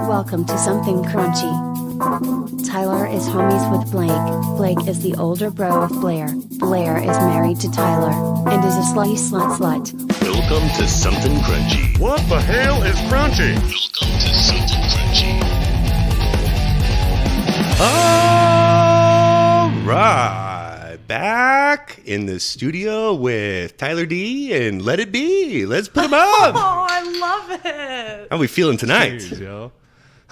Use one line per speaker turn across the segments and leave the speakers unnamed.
Welcome to Something Crunchy. Tyler is homies with Blake. Blake is the older bro of Blair. Blair is married to Tyler, and is a slutty slut.
Welcome to Something Crunchy.
What the hell is crunchy?
Welcome to Something Crunchy.
All right, back in the studio with Tyler D and Let It Be. Let's put him up.
Oh, I love it.
How we feeling tonight?
Jeez, yo.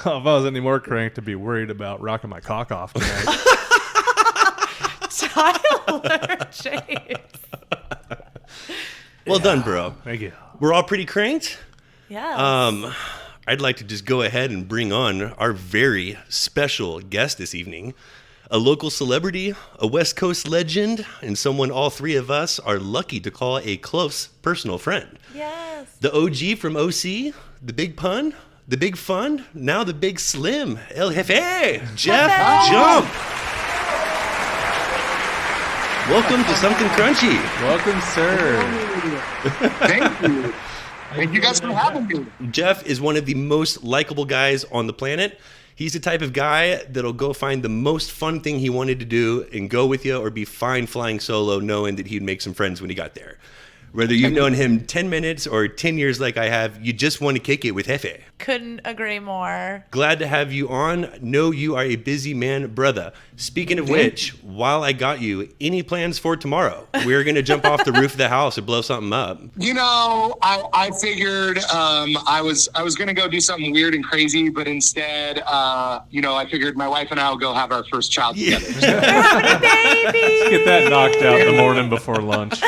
Oh, if I was any more cranked to be worried about rocking my cock off tonight.
Tyler, James.
Well done, bro.
Thank you.
We're all pretty cranked.
Yeah.
I'd like to just go ahead and bring on our very special guest this evening. A local celebrity, a West Coast legend, and someone all three of us are lucky to call a close personal friend.
Yes.
The OG from OC, the Big Pun, the Big Fun, now the Big Slim, El Jefe, Jeff Jump. Welcome to Something Crunchy.
Welcome, sir.
Thank you. Thank you guys for having me.
Jeff is one of the most likable guys on the planet. He's the type of guy that'll go find the most fun thing he wanted to do and go with you, or be fine flying solo knowing that he'd make some friends when he got there. Whether you've known him 10 minutes or 10 years like I have, you just want to kick it with Jefe.
Couldn't agree more.
Glad to have you on. Know you are a busy man, brother. Speaking of which, while I got you, any plans for tomorrow? We're going to jump off the roof of the house and blow something up.
You know, I figured I was going to go do something weird and crazy, but instead, I figured my wife and I will go have our first child together.
Having a baby.
Let's get that knocked out the morning before lunch.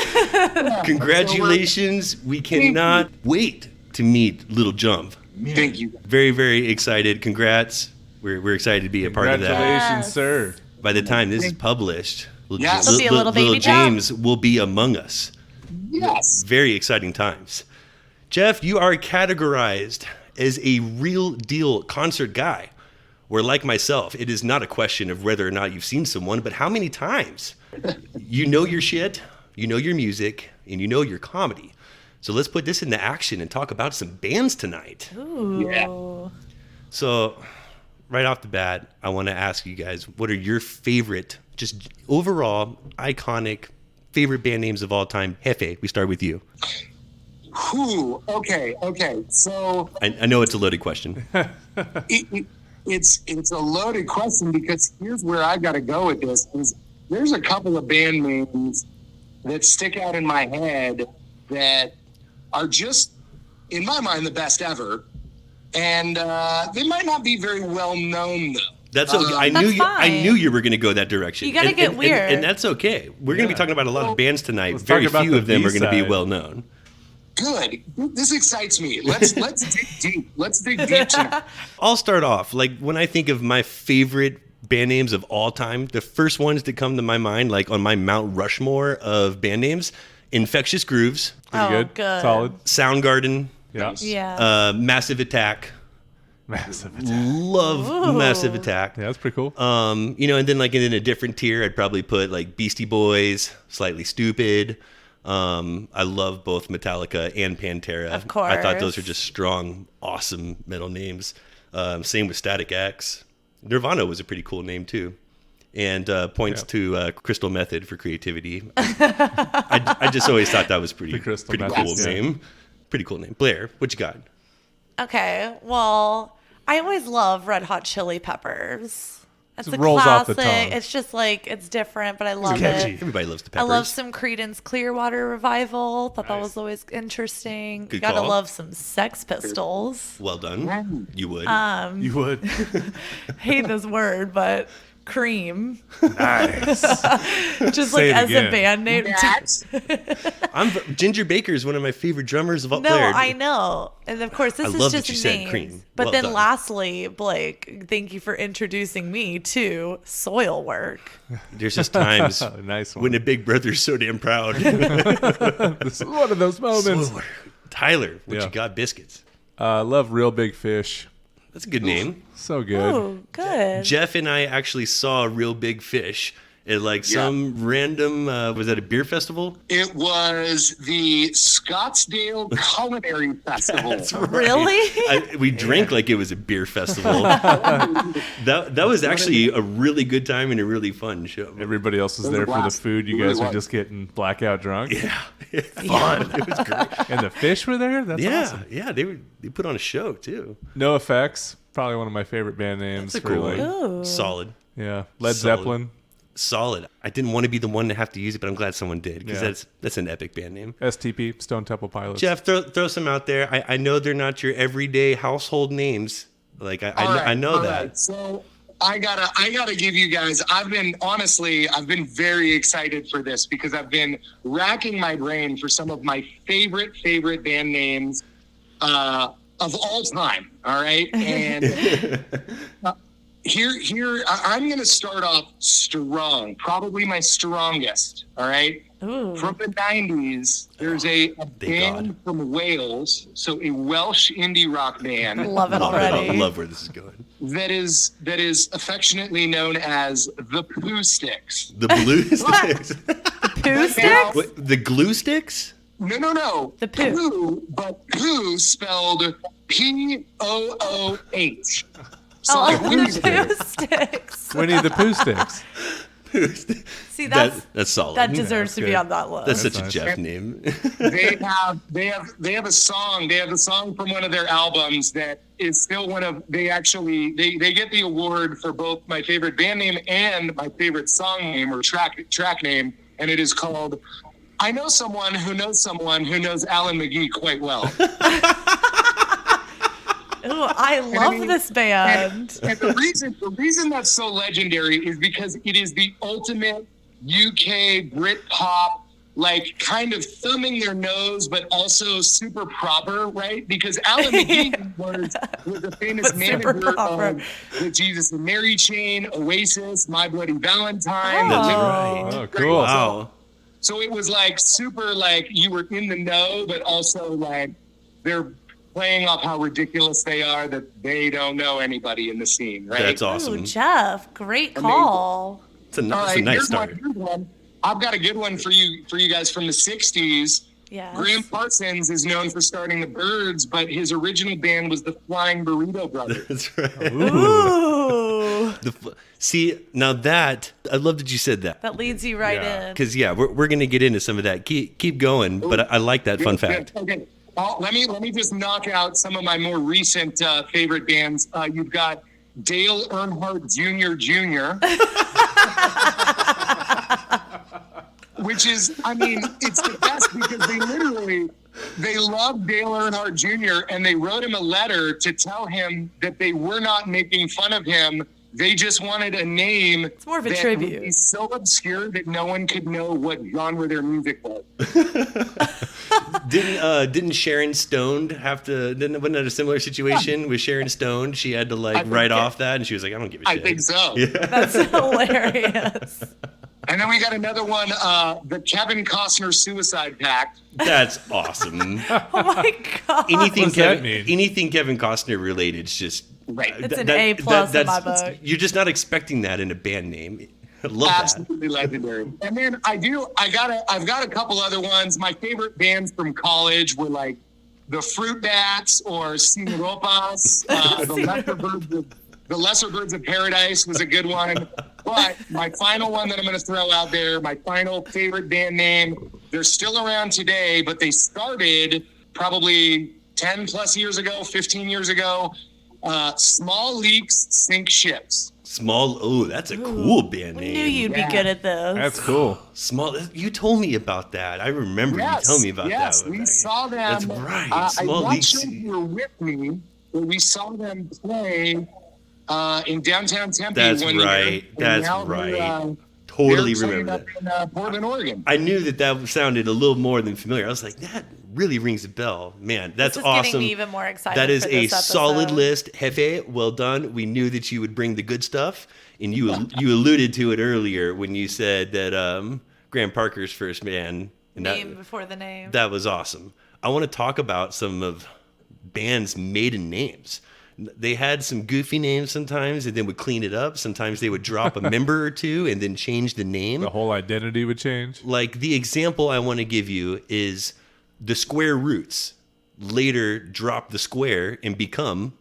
Congratulations. We cannot wait to meet Little Jump.
Thank you.
Very, very excited. Congrats. We're excited to be a part of that.
Congratulations,
Yes.
sir.
By the time this is published,
Yes.
There'll be a little baby
James will be among us.
Yes.
Very exciting times. Jeff, you are categorized as a real deal concert guy, where, like myself, it is not a question of whether or not you've seen someone, but how many times. You know your shit, you know your music, and you know your comedy. So let's put this into action and talk about some bands tonight.
Ooh.
Yeah.
So right off the bat, I want to ask you guys, what are your favorite, just overall iconic favorite band names of all time? Jefe, we start with you.
Whew. Okay. So
I know it's a loaded question.
it's a loaded question, because here's where I got to go with this. There's a couple of band names that stick out in my head that are just, in my mind, the best ever. And they might not be very well known, though.
That's okay. I
That's
knew you were going to go that direction.
You gotta get weird.
And that's okay. We're going to be talking about a lot of bands tonight.
Let's
Very
talk about
few
the
of them are going to be
B-side.
well known.
Good. This excites me. Let's dig deep. Let's dig deep tonight.
I'll start off. Like, when I think of my favorite band names of all time, the first ones that come to my mind, like on my Mount Rushmore of band names, Infectious Grooves,
Pretty good. Solid.
Soundgarden,
Yeah.
Yeah.
Massive Attack.
Massive attack.
Love
Ooh.
Massive Attack.
Yeah, that's pretty cool.
And then like in a different tier, I'd probably put like Beastie Boys, Slightly Stupid. I love both Metallica and Pantera.
Of course.
I thought those are just strong, awesome metal names. Same with Static X. Nirvana was a pretty cool name too. And points to Crystal Method for creativity. I just always thought that was pretty
Crystal
cool
Method, yeah.
name. Pretty cool name. Blair, what you got?
Okay. Well, I always love Red Hot Chili Peppers. It's a
rolls off the
classic.
tongue.
It's just like, it's different, but I love
Catchy.
it.
Everybody loves the
I
Peppers.
love some Creedence Clearwater Revival. Thought that was always interesting.
Good
You gotta
call.
love some Sex Pistols.
Well done. You would.
You would.
Hate this word, but Cream.
Nice.
Just
Say
like
it
as a
again.
band name.
That's
Ginger Baker is one of my favorite drummers of all.
No,
Blair.
I know. And of course, this
I
is
love that
just
you said
names.
Cream.
But
Well
then
done.
lastly, Blake, thank you for introducing me to Soil Work.
There's just times
Nice one.
when a big brother's so damn proud.
This is one of those moments.
Tyler, what
Yeah.
you got? Biscuits.
I love Real Big Fish.
That's a good name.
So good.
Oh, good.
Jeff and I actually saw Real Big Fish At like some random, was that a beer festival?
It was the Scottsdale Culinary Festival.
That's right.
Really?
We drank like it was a beer festival. that was actually a really good time and a really fun show.
Everybody else is there for the food. You guys are just getting blackout drunk.
Yeah, fun. It was great.
And the fish were there? That's awesome.
Yeah, they put on a show too.
No Effects, probably one of my favorite band names.
That's a cool one.
Ooh.
Solid.
Yeah, Led Zeppelin.
Solid. I didn't want to be the one to have to use it, but I'm glad someone did because
Yeah.
that's an epic band name.
STP, Stone Temple Pilots.
Jeff, throw some out there. I know they're not your everyday household names. Like I know
All
that.
right. So I gotta give you guys. I've been very excited for this because I've been racking my brain for some of my favorite band names of all time. All right, and here I'm gonna start off strong, probably my strongest. All right.
Ooh.
From the 90s, there's a band from Wales, so a Welsh indie rock band
Love it already.
I love where this is going.
that is affectionately known as the Pooh Sticks.
The blue sticks.
Pooh sticks?
What, the glue sticks?
No.
The Pooh.
But Pooh spelled Pooh. So
Oh,
like
the
Winnie
Pooh sticks.
Winnie the Pooh Sticks.
See, that's
solid.
that deserves to be
good.
on that list.
That's such a
nice.
Jeff name.
they have a song. They have a song from one of their albums that is still one of. They get the award for both my favorite band name and my favorite song name or track name, and it is called "I Know Someone Who Knows Someone Who Knows Alan McGee Quite Well."
Ooh, I love this band.
And the reason that's so legendary is because it is the ultimate UK Britpop, like kind of thumbing their nose, but also super proper, right? Because Alan McGee was a famous
But super
manager
proper.
of the Jesus and Mary Chain, Oasis, My Bloody Valentine.
Oh.
That's right.
Oh, cool.
Wow.
So it was like super, like you were in the know, but also like they're playing off how ridiculous they are that they don't know anybody in the scene, right?
That's awesome.
Ooh, Jeff, great call.
It's a
All
nice
here's
start.
Here's one. I've got a good one for you guys from the 60s.
Yes.
Graham Parsons is known for starting the Byrds, but his original band was the Flying Burrito Brothers.
That's right.
Ooh.
See, now that I love that you said that.
That leads you right
Yeah.
in.
Because we're gonna get into some of that. Keep going, but I like that fun fact.
Okay. Let me just knock out some of my more recent favorite bands. You've got Dale Earnhardt Jr. Which is, I mean, it's the best because they love Dale Earnhardt Jr. and they wrote him a letter to tell him that they were not making fun of him. They just wanted a name.
It's more of a
that
tribute.
would be so obscure that no one could know what genre their music was.
Didn't Sharon Stone wasn't that a similar situation with Sharon Stone? She had to
think
write
it-
off that, and she was like, I don't give a shit.
I think so.
Yeah.
That's hilarious.
And then we got another one, the Kevin Costner Suicide Pact.
That's awesome.
Oh my god.
Anything
does that mean?
anything Kevin Costner related is just
Right.
It's an A+ in my book.
You're just not expecting that in a band name. I love
Absolutely legendary. And then I've got a couple other ones. My favorite bands from college were like the Fruit Bats or Sin Ropas. The Lesser Birds of Paradise was a good one. But my final one that I'm going to throw out there, my final favorite band name, they're still around today, but they started probably 10 plus years ago, 15 years ago. Small Leaks Sink Ships.
That's a cool band
We
name.
knew you'd be
Yeah.
good at this.
That's cool.
Small. You told me about that. I remember you telling me about
yes,
that.
we saw them.
That's right.
I'm
Small
not
Leaks.
sure if you were with me, but we saw them play in downtown Tempe
That's
one
right.
year. And
That's
now
right. Totally
they're playing
remember that.
up in Portland, Oregon.
I knew that sounded a little more than familiar. I was like, that really rings a bell. Man, that's
This is
awesome.
getting me even more excited.
That is
for
a
this episode.
solid list. Hefe, well done. We knew that you would bring the good stuff. And you alluded to it earlier when you said that Graham Parker's first band. And
Name before the name.
that was awesome. I want to talk about some of bands' maiden names. They had some goofy names sometimes and then would clean it up. Sometimes they would drop a member or two and then change the name.
The whole identity would change.
Like the example I want to give you is the Square Roots later drop the square and become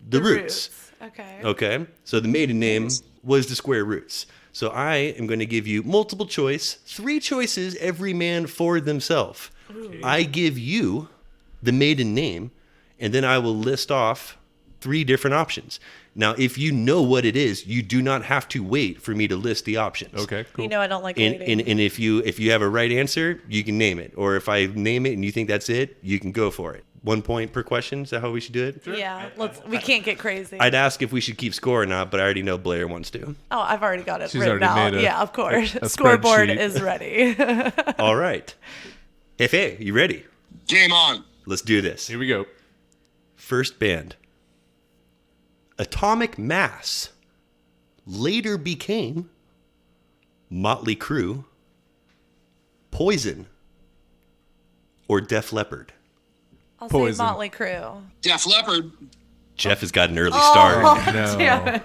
the Roots.
Okay.
Okay. So the maiden name was the Square Roots. So I am going to give you multiple choice, 3 choices, every man for themselves. I give you the maiden name, and then I will list off 3 different options. Now, if you know what it is, you do not have to wait for me to list the options.
Okay, cool.
You know I don't like
And,
waiting.
and if you have a right answer, you can name it. Or if I name it and you think that's it, you can go for it. 1 point per question. Is that how we should do it?
Yeah, we can't get crazy.
I'd ask if we should keep score or not, but I already know Blair wants to.
Oh, I've already got it
She's
written
already
out.
made
Yeah, of course.
a
Scoreboard
spreadsheet.
is ready.
All right. Hefe, you ready?
Game on.
Let's do this.
Here we go.
First band. Atomic Mass later became Motley Crue, Poison, or Def Leppard.
I'll
Poison.
say Motley Crue.
Def Leppard.
Jeff has got an early start.
Oh,
No.
damn it.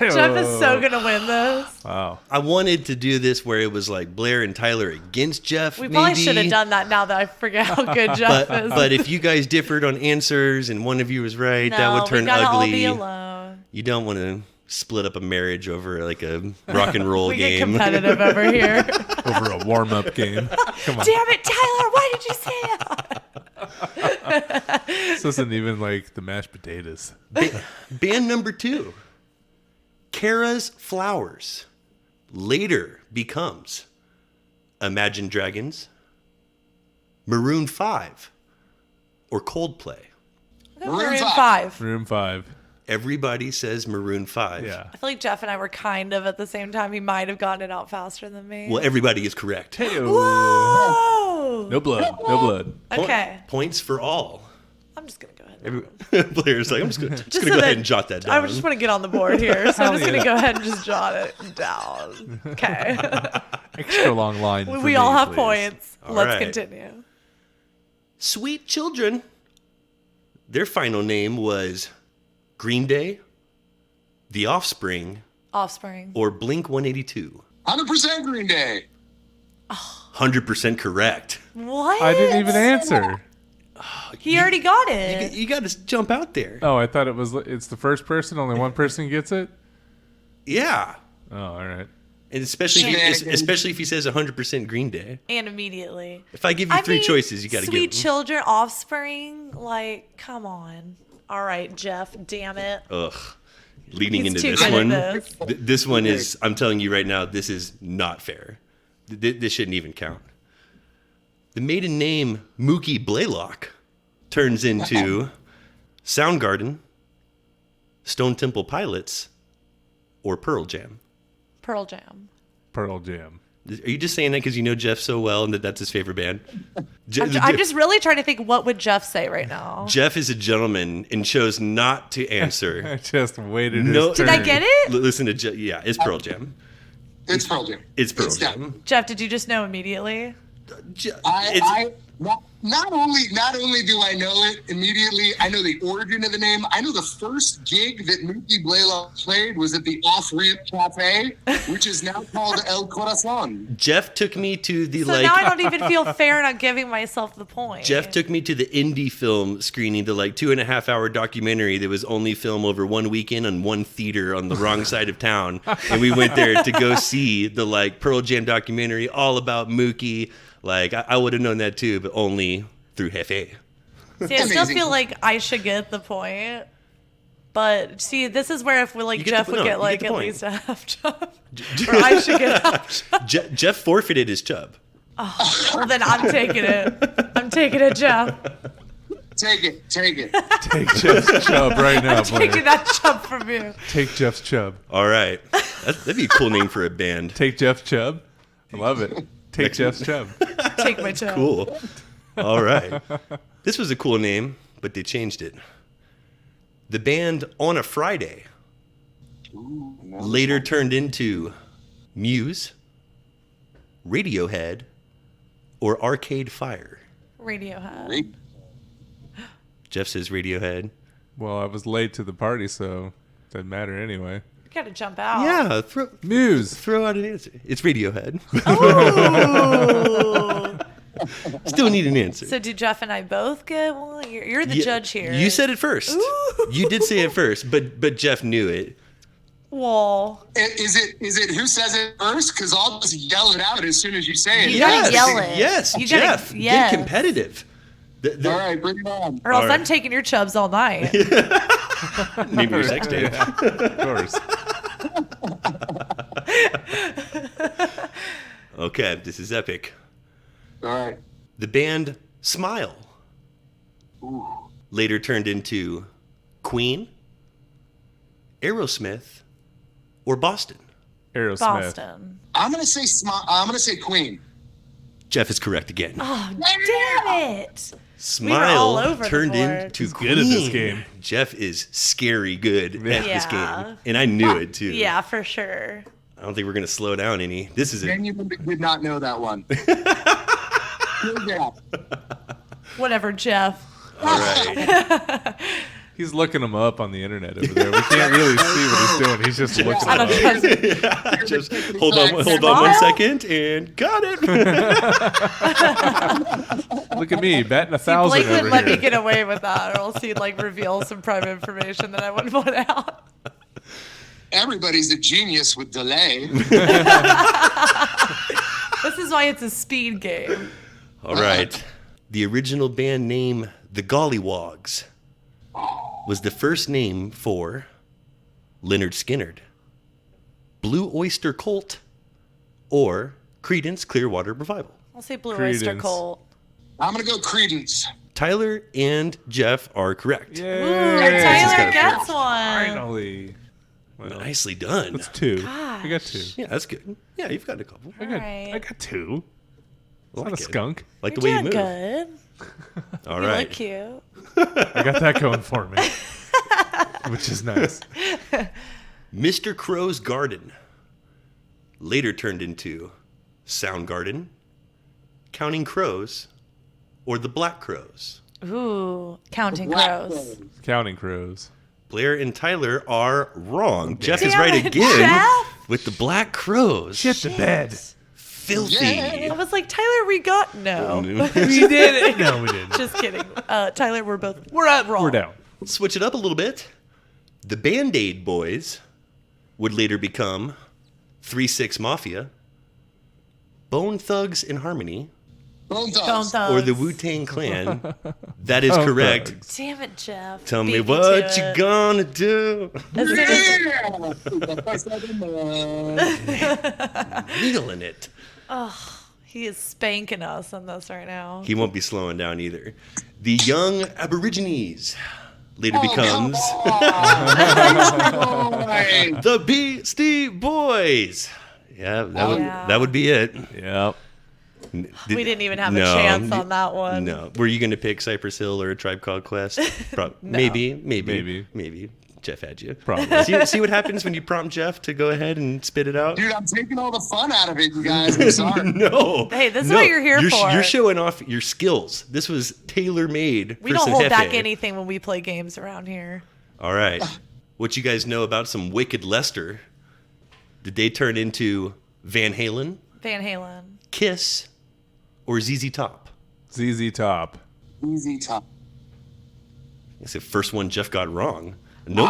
Jeff is so going to win this.
Wow.
I wanted to do this where it was like Blair and Tyler against Jeff.
We probably
maybe.
should have done that now that I forget how good Jeff is.
But if you guys differed on answers and one of you was right,
no,
that would turn
we gotta
ugly.
all be alone.
You don't want to split up a marriage over like a rock and roll
We get
game.
competitive over here.
Over a warm-up game. Come on.
Damn it, Tyler! Why did you say that?
This isn't even like the mashed potatoes.
Band number 2, Kara's Flowers, later becomes Imagine Dragons, Maroon 5, or Coldplay.
Maroon
Maroon
5.
5.
Room 5.
Everybody says Maroon 5.
Yeah.
I feel like Jeff and I were kind of at the same time. He might have gotten it out faster than me.
Well, everybody is correct.
Whoa!
No blood. No blood.
Okay.
Points for all.
I'm just going to go ahead.
Blair's like, I'm just gonna
so
go ahead
that-
and jot that down.
I just want to get on the board here, so I'm just
Hell
going
yeah.
to go ahead and just jot it down. Okay.
Extra long line. for
we
me,
all have
please.
points.
All
Let's
right.
continue.
Sweet Children. Their final name was Green Day, The Offspring,
Offspring.
or Blink 182.
100% Green Day.
100% correct.
What?
I didn't even answer.
He already got it.
You got to jump out there.
Oh, I thought it's the first person. Only one person gets it.
Yeah.
Oh, all right.
And especially
Shenanigans.
especially if he says 100% Green Day.
And immediately.
If I give you 3 choices, you got to
Sweet
give them.
Children, Offspring. Like, come on. All right, Jeff. Damn it.
Ugh. Leading
He's
into
too
this
good
one.
at this.
This one is, I'm telling you right now, this is not fair. This shouldn't even count. The maiden name Mookie Blaylock turns into Soundgarden, Stone Temple Pilots, or Pearl Jam.
Pearl Jam.
Pearl Jam.
Are you just saying that because you know Jeff so well and that's his favorite band?
I'm just really trying to think, what would Jeff say right now?
Jeff is a gentleman and chose not to
I
answer.
just waited.
No-
his
Did
Did I
turn.
get it?
Listen to Jeff. Yeah, it's Pearl Jam.
It's Pearl Jam.
It's Pearl
done.
Jam.
Jeff, did you just know immediately?
Not only do I know it immediately, I know the origin of the name. I know the first gig that Mookie Blaylock played was at the Off Ramp Cafe, which is now called El Corazon.
Jeff took me to the
So now I don't even feel fair not giving myself the point.
Jeff took me to the indie film screening, the 2.5 hour documentary that was only filmed over one weekend on one theater on the wrong side of town. And we went there to go see the Pearl Jam documentary all about Mookie. I would have known that too, but only through Hefe.
See, I still
Amazing.
feel like I should get the point. But see, this is where if we
You get
Jeff
the-
would
no,
get
you get
at
the point.
least a half chub. Or I should get a half chub.
Jeff forfeited his chub.
Well, then I'm taking it. I'm taking it, Jeff.
Take it.
Take Jeff's chub right now,
Taking
Blair.
that chub from you.
Take Jeff's chub.
All right. That'd be a cool name for a band.
Take Jeff's chub. I love it. Take Jeff's chub.
Take my chub.
Cool. All right. This was a cool name, but they changed it. The band On a Friday later turned into Muse, Radiohead, or Arcade Fire.
Radiohead.
Jeff says Radiohead.
Well, I was late to the party, so it doesn't matter anyway.
You gotta jump out.
Yeah,
Muse.
throw out an answer. It's Radiohead.
Ooh.
Still need an answer.
So do Jeff and I both get one? You're the judge here.
You said it first.
Ooh.
You did say it first, but Jeff knew it.
Well,
Is it who says it first? Because I'll just yell it out as soon as you say it.
You gotta yell it.
Yes,
You gotta-
Jeff,
yes.
get competitive.
All right, bring it on.
or else
All right.
I'm taking your chubs all night.
Name your sex tape.
Of course.
Okay, this is epic.
All right.
The band Smile later turned into Queen, Aerosmith, or Boston.
Aerosmith.
Boston.
I'm gonna say Queen.
Jeff is correct again.
Oh, damn it.
Smile
all over the
turned
board.
into
He's
Queen.
good at this game.
Jeff is scary good at this
Yeah.
game, and I knew it too.
Yeah, for sure.
I don't think we're gonna slow down any. This is it.
Genuinely did not know that one. Yeah.
Whatever, Jeff.
All right.
He's looking them up on the internet over there. We can't really see what he's doing. He's just looking
I
them
don't
up.
know.
Just hold on 1 second, and got it.
Look at me, batting
See,
1,000
Blake
over
wouldn't let me
here.
get away with that, or else he'd like reveal some private information that I wouldn't put out.
Everybody's a genius with delay.
This is why it's a speed game.
All right. The original band name, the Gollywogs, was the first name for Leonard Skinner, Blue Oyster Cult, or Creedence Clearwater Revival.
I'll say Blue Oyster
Creedence.
Cult.
I'm gonna go Credence.
Tyler and Jeff are correct.
Ooh,
Yay!
Tyler
got
gets one.
Finally. Well,
Nicely done.
that's 2. I got 2.
Yeah, that's good. Yeah, you've got a couple.
I got
Alright.
2.
I
Not a
it.
skunk.
Like
You're
the way you
doing
move.
good.
All
You
right.
look cute.
I got that going for me, which is nice.
Mr. Crow's Garden later turned into Soundgarden, Counting Crows, or the Black Crows.
Ooh, Counting
Black
Crows.
Crows.
Counting Crows.
Blair and Tyler are wrong. Jeff is
Damn
right
it,
again
Jeff.
with the Black Crows.
Shit the bed.
Filthy.
I was like, Tyler, we got no.
We
did it.
No, we didn't.
Just kidding. Tyler, we're at wrong.
We're down.
Switch it up a little bit. The Band-Aid Boys would later become 3-6 Mafia, Bone Thugs and Harmony,
Bone Thugs.
Bone Thugs.
or the Wu-Tang Clan. That is
Bone
correct.
Thugs.
Damn it, Jeff.
Tell
Beat
me
to
what you
it.
gonna do.
As soon as-
Yeah. The first of the month.
Needling it.
he is spanking us on this right now.
He won't be slowing down either. The Young Aborigines later
Oh, come
becomes
on. Boy.
the Beastie Boys. Yeah, that would be it.
Yep.
We didn't even have a chance on that one.
No. Were you going to pick Cypress Hill or A Tribe Called Quest? Maybe. Jeff had you.
Probably.
See what happens when you prompt Jeff to go ahead and spit it out?
Dude, I'm taking all the fun out of it, you guys. I'm sorry.
No.
Hey, this is what you're here for.
You're showing off your skills. This was tailor-made
We
for
don't
some
hold back
Jefe.
anything when we play games around here.
All right. What you guys know about some Wicked Lester? Did they turn into Van Halen,
Van Halen.
Kiss, or ZZ Top?
ZZ Top.
Easy top.
It's the first one Jeff got wrong. No,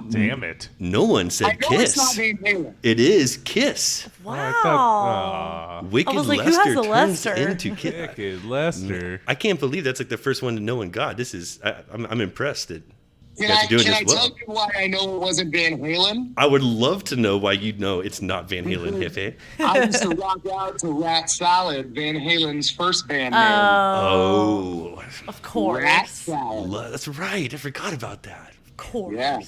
Damn it.
no one
I
said
know it's not
Kiss.
Van Halen.
It is Kiss.
Wow.
I thought,
Wicked
was like, who
Lester
has a
turns
Lester?
into Kiss.
Wicked Lester.
I can't believe that's like the first one no one got. This is I'm impressed that you
Can
guys
I,
are doing
can
this
I
well.
tell you why I know it wasn't Van Halen?
I would love to know why you know it's not Van Halen, Jefe.
I used to rock out to Rat Salad, Van Halen's first band name.
Oh,
Of course.
Rat Salad.
that's right. I forgot about that.
Of course.
Yeah.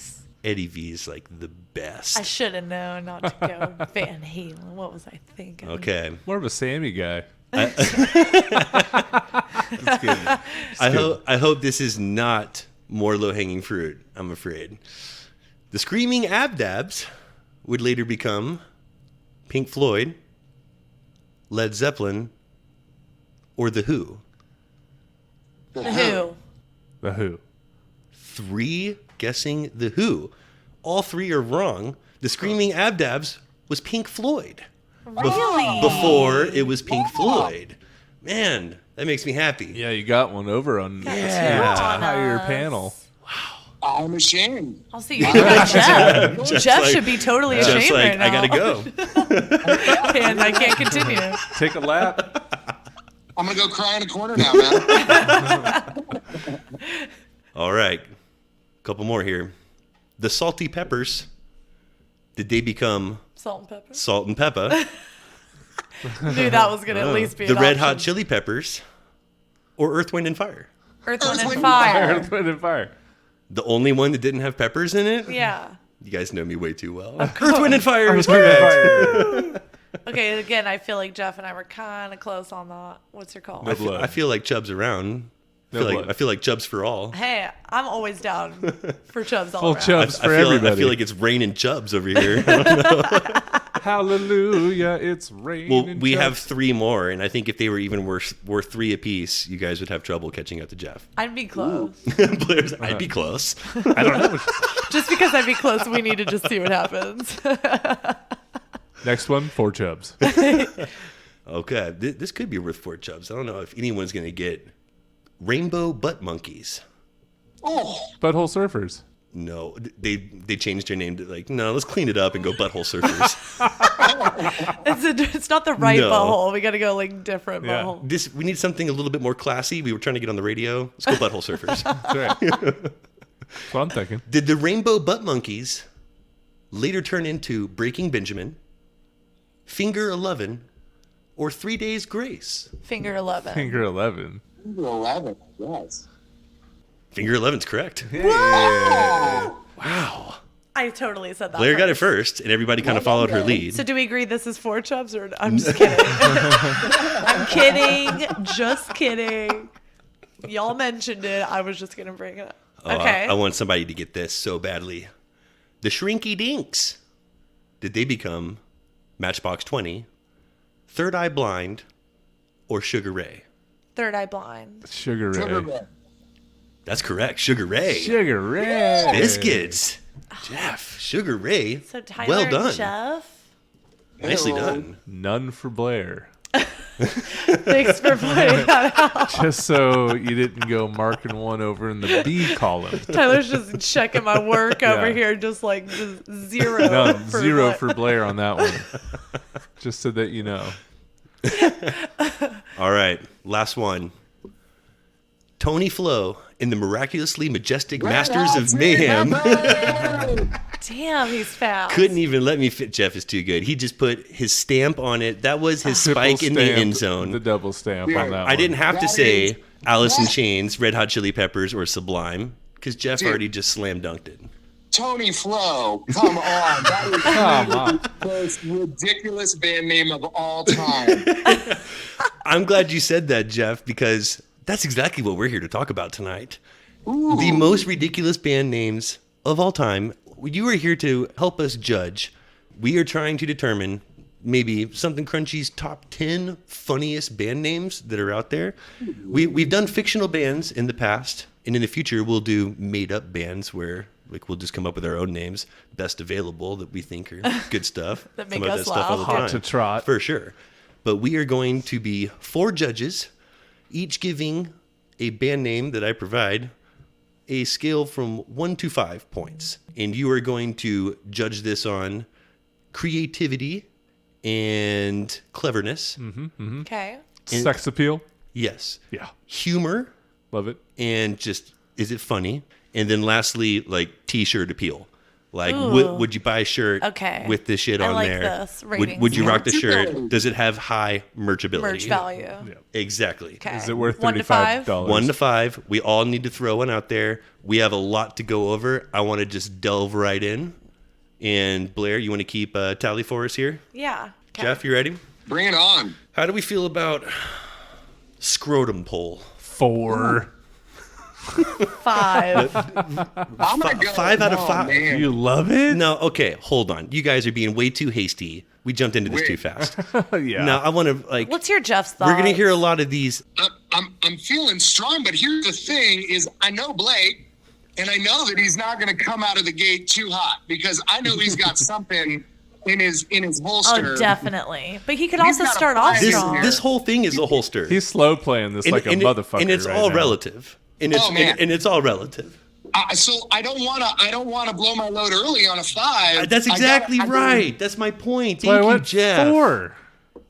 Eddie V is like the best.
I should have known not to go Van Halen. What was I thinking?
Okay.
More of a Sammy guy.
I hope this is not more low-hanging fruit, I'm afraid. The Screaming Abdabs would later become Pink Floyd, Led Zeppelin, or The Who.
The Who.
The Who.
3 guessing The Who. All three are wrong. The Screaming Abdabs was Pink Floyd.
Really?
Before it was Pink Floyd. Man, that makes me happy.
Yeah, you got one over on the entire panel.
I'm ashamed.
I'll see you. Jeff. Jeff
like-
should be totally
Just
ashamed
like,
right now.
I gotta go.
And I can't continue.
Take a lap.
I'm going to go cry in a corner now, man.
All right. Couple more here. The Salty Peppers. Did they become
Salt and pepper.
Salt and Pepper?
Knew that was going to at least be
The
an
Red Hot
option.
Chili Peppers? Or Earth, Wind, and Fire?
Earth, Wind, and
Wind,
Fire.
Earth, Wind, and Fire.
The only one that didn't have peppers in it?
Yeah.
You guys know me way too well. Earth, Wind, and Fire is
Earth, Wind, and
correct.
Fire.
Okay, again, I feel like Jeff and I were kind of close on that. What's your call?
No blood.
I feel like Chubb's around.
No blood.
I feel like Chubb's for all.
Hey, I'm always down for Chubbs all
Full
around.
Chubbs for
I
everybody.
feel like it's raining Chubbs over here.
Hallelujah, it's raining.
Well, we have three more, and I think if they were even worth three apiece, you guys would have trouble catching up to Jeff.
I'd be close.
Blair's, I'd be close.
I don't know.
Just because I'd be close, we need to just see what happens.
Next one, 4 Chubbs.
Okay, this could be worth 4 Chubbs. I don't know if anyone's going to get Rainbow Butt Monkeys.
Oh,
Butthole Surfers.
No, they changed their name to no, let's clean it up and go Butthole Surfers.
It's not the right
No.
butthole. We got to go different
Yeah.
butthole.
We need something a little bit more classy. We were trying to get on the radio. Let's go Butthole Surfers.
That's right. That's what I'm thinking.
Did the Rainbow Butt Monkeys later turn into Breaking Benjamin, Finger 11, or 3 Days Grace?
Finger 11.
Finger 11.
11, yes.
Finger 11's correct.
Oh,
Wow.
I totally said that.
Blair got it
first.
first, and everybody kind of followed her lead.
So do we agree this is 4 Chubbs, or I'm just kidding? I'm kidding. Just kidding. Y'all mentioned it. I was just gonna bring it up.
Oh,
Okay.
I want somebody to get this so badly. The Shrinky Dinks. Did they become Matchbox 20, Third Eye Blind, or Sugar Ray?
Third Eye Blind.
Sugar Ray.
Sugar Ray.
That's correct. Sugar Ray.
Sugar Ray.
Biscuits. Jeff. Sugar Ray.
So Tyler
well done.
and Jeff.
Nicely
Hello.
done.
None for Blair.
Thanks for pointing that out.
Just so you didn't go marking one over in the B column.
Tyler's just checking my work over
Yeah.
here, just zero.
None.
for
Zero
what-
for Blair on that one. Just so that you know.
All right. Last one. Tony Flo in the Miraculously Majestic Masters of Mayhem.
Damn, he's fast.
Couldn't even let me fit. Jeff is too good. He just put his stamp on it. That was his spike
Triple
in the
stamp,
end zone.
The double stamp on that one.
I didn't have to
That
say
is-
Alice in
that-
Chains, Red Hot Chili Peppers, or Sublime because Jeff
Dude.
already just slam dunked it.
Tony Flo, come on. That is
Come on.
the most ridiculous band name of all time.
I'm glad you said that, Jeff, because that's exactly what we're here to talk about tonight. The most ridiculous band names of all time. You are here to help us judge. We are trying to determine maybe Something Crunchy's top 10 funniest band names that are out there. We've done fictional bands in the past, and in the future we'll do made-up bands where we'll just come up with our own names, best available that we think are good stuff.
That make
Some of
us
that stuff all the
laugh.
Hot to
time.
trot.
For sure. But we are going to be 4 judges, each giving a band name that I provide a scale from 1 to 5 points. And you are going to judge this on creativity and cleverness.
Okay.
Sex appeal.
Yes.
Yeah.
Humor
Love it.
and just, is it funny? And then lastly, t-shirt appeal.
Ooh.
Would you buy a shirt
Okay.
with this shit
I
on
like
there?
this.
Would you rock the shirt?
Merchability.
Does it have high merchability?
Merch value.
Exactly.
Okay.
Is it worth
$1 to $5?
$35?
1 to 5. We all need to throw one out there. We have a lot to go over. I want to just delve right in. And Blair, you want to keep tally for us here?
Yeah. Okay.
Jeff, you ready?
Bring it on.
How do we feel about scrotum pole?
4.
5.
I'm gonna go
5 out of
oh,
5.
man.
You love it?
No, okay, hold on. You guys are being way too hasty. We jumped into this
Wait.
too fast.
Yeah.
Now I want to
Let's hear Jeff's thoughts.
We're gonna hear a lot of these.
I'm feeling strong, but here's the thing: is I know Blake, And I know that he's not going to come out of the gate too hot because I know he's got something in his holster.
Oh, definitely. But he could
He's
also
got a
start off
fire
strong.
This whole thing is a holster.
He's slow playing this like a motherfucker.
And it's
right
all
now.
relative. And it's
Oh, man.
and it's all relative.
So I don't want to blow my load early on a 5.
That's exactly right. That's my point. Thank you, Jeff.
4.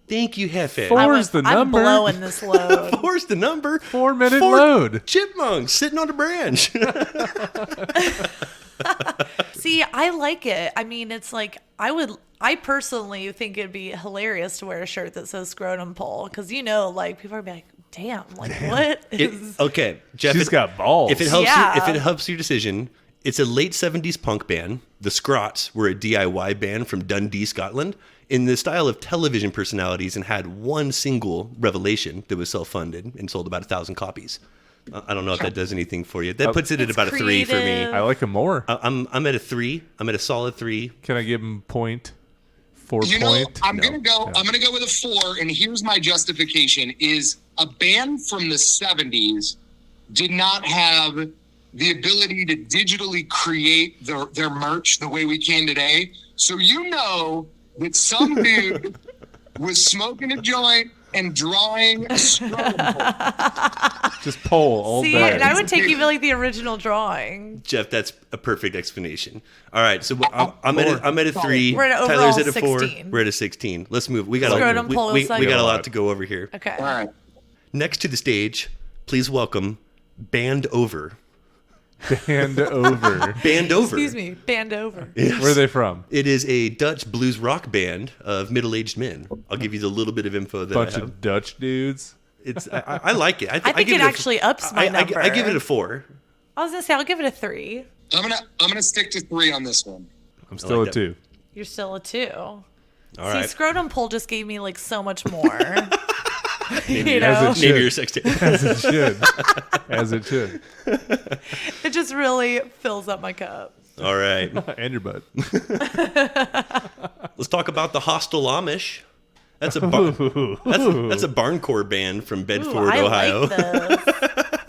Thank you, Hefe.
Four's the
I'm
number.
blowing this load.
4's the number.
4-minute load.
Chipmunks sitting on a branch.
See, I like it. I mean, it's like I personally think it'd be hilarious to wear a shirt that says scrotum pole because like people are like, damn, like what is?
Okay, Jeff.
She's got balls.
If it helps
Yeah.
you, if it helps your decision, it's a late 70s punk band. The Scrots were a DIY band from Dundee, Scotland, in the style of television personalities, and had one single, Revelation, that was self-funded and sold about 1,000 copies. I don't know if that does anything for you. That puts it at
It's
about a 3 for me.
creative.
I like him more.
I'm at a 3. I'm at a solid 3.
Can I give him point? 4
You know,
point?
I'm
No.
gonna go.
No.
I'm gonna go with a 4, and here's my justification: is a band from the '70s did not have the ability to digitally create their merch the way we can today. So that some dude was smoking a joint and drawing a scrotum hole.
Just pole all
See,
day.
and I would take even like the original drawing.
Jeff, that's a perfect explanation. All right, so I'm at a 3.
We're at an
Tyler's
overall
at a 4.
16.
We're at a 16. Let's move. We got
Scrotum
we
pole is
got a lot to go over here.
Okay.
All right.
Next to the stage, please welcome Band Over.
Band over.
Band Over.
Excuse me, band over.
Yes.
Where are they from?
It is a Dutch blues rock band of middle-aged men. I'll give you the little bit of info that
Bunch
I have.
of Dutch dudes.
I like it.
I think
give
it actually ups my number.
I give it a 4.
I was gonna say I'll give it a 3.
I'm gonna stick to 3 on this one.
I'm still
like
a
that.
2.
You're still a 2.
All
See,
right.
scrotum pole just gave me like so much more. you
As
know,
it
Name your sex tape.
As it should. As it should.
it just really fills up my cup.
All right.
And your butt.
Let's talk about the Hostile Amish. That's a that's a barncore band from Bedford,
Ooh, I
Ohio.
like this.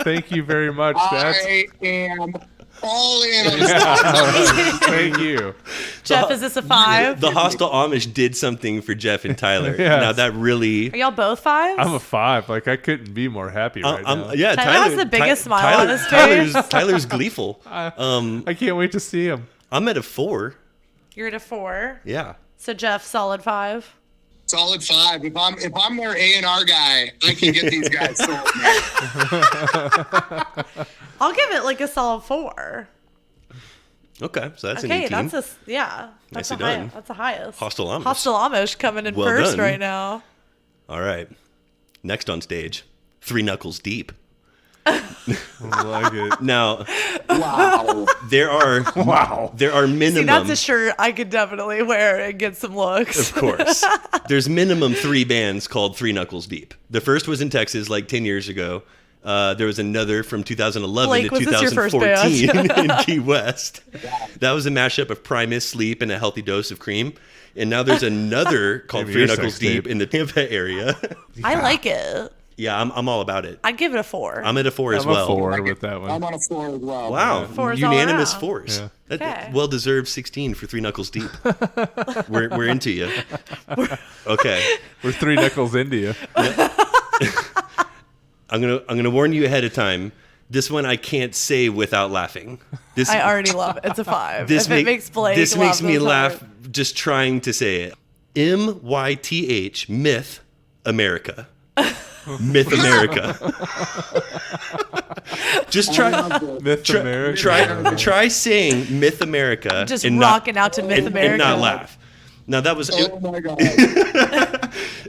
Thank you very much. That's
I am all in on this.
thank you.
Jeff, is this a 5?
The Hostile Amish did something for Jeff and Tyler.
Yes.
Now that really,
Are y'all both 5s?
I'm a 5. Like I couldn't be more happy right now.
yeah.
Tyler has the biggest smile on his face.
Tyler's gleeful.
I can't wait to see him.
I'm at a 4.
You're at a 4.
Yeah.
So Jeff, solid 5.
Solid 5. If I'm their A&R guy, I can get these guys sold. Man.
I'll give it like a solid 4.
Okay, so that's an
Okay,
18.
that's a yeah. That's
Nicely done.
That's the highest.
Hostile Amish.
Hostile Amish coming in
Well
first
done.
right now.
All right. Next on stage, Three Knuckles Deep.
I like it.
Now,
Wow.
there are minimum.
See, that's a shirt I could definitely wear and get some looks.
Of course. There's minimum 3 bands called Three Knuckles Deep. The first was in Texas like 10 years ago. There was another from 2011
Blake,
to
was this your first
2014 in Key West. That was a mashup of Primus, Sleep, and a healthy dose of cream. And now there's another called
Maybe
Three
your
Knuckles
sex
Deep
tape.
in the Tampa area.
I like it.
Yeah, I'm all about it.
I'd give it a 4.
I'm at a 4 as
I'm
well.
a 4 with that one.
I'm on a 4 as well.
Wow,
4s all
unanimous
around.
4s.
Yeah.
Okay.
Well deserved 16 for Three Knuckles Deep. we're into you. Okay,
We're 3 knuckles into you.
I'm gonna warn you ahead of time. This one I can't say without laughing. This
I already love it. It's a 5.
this
if
make-
it makes Blake
this makes
laugh
me
this
laugh
hard.
just trying to say it. MYTH Myth America. Myth America. Just try.
Myth America.
Try saying Myth America
Just
and
rocking out to Myth America.
and not laugh. Now that was
Oh my god.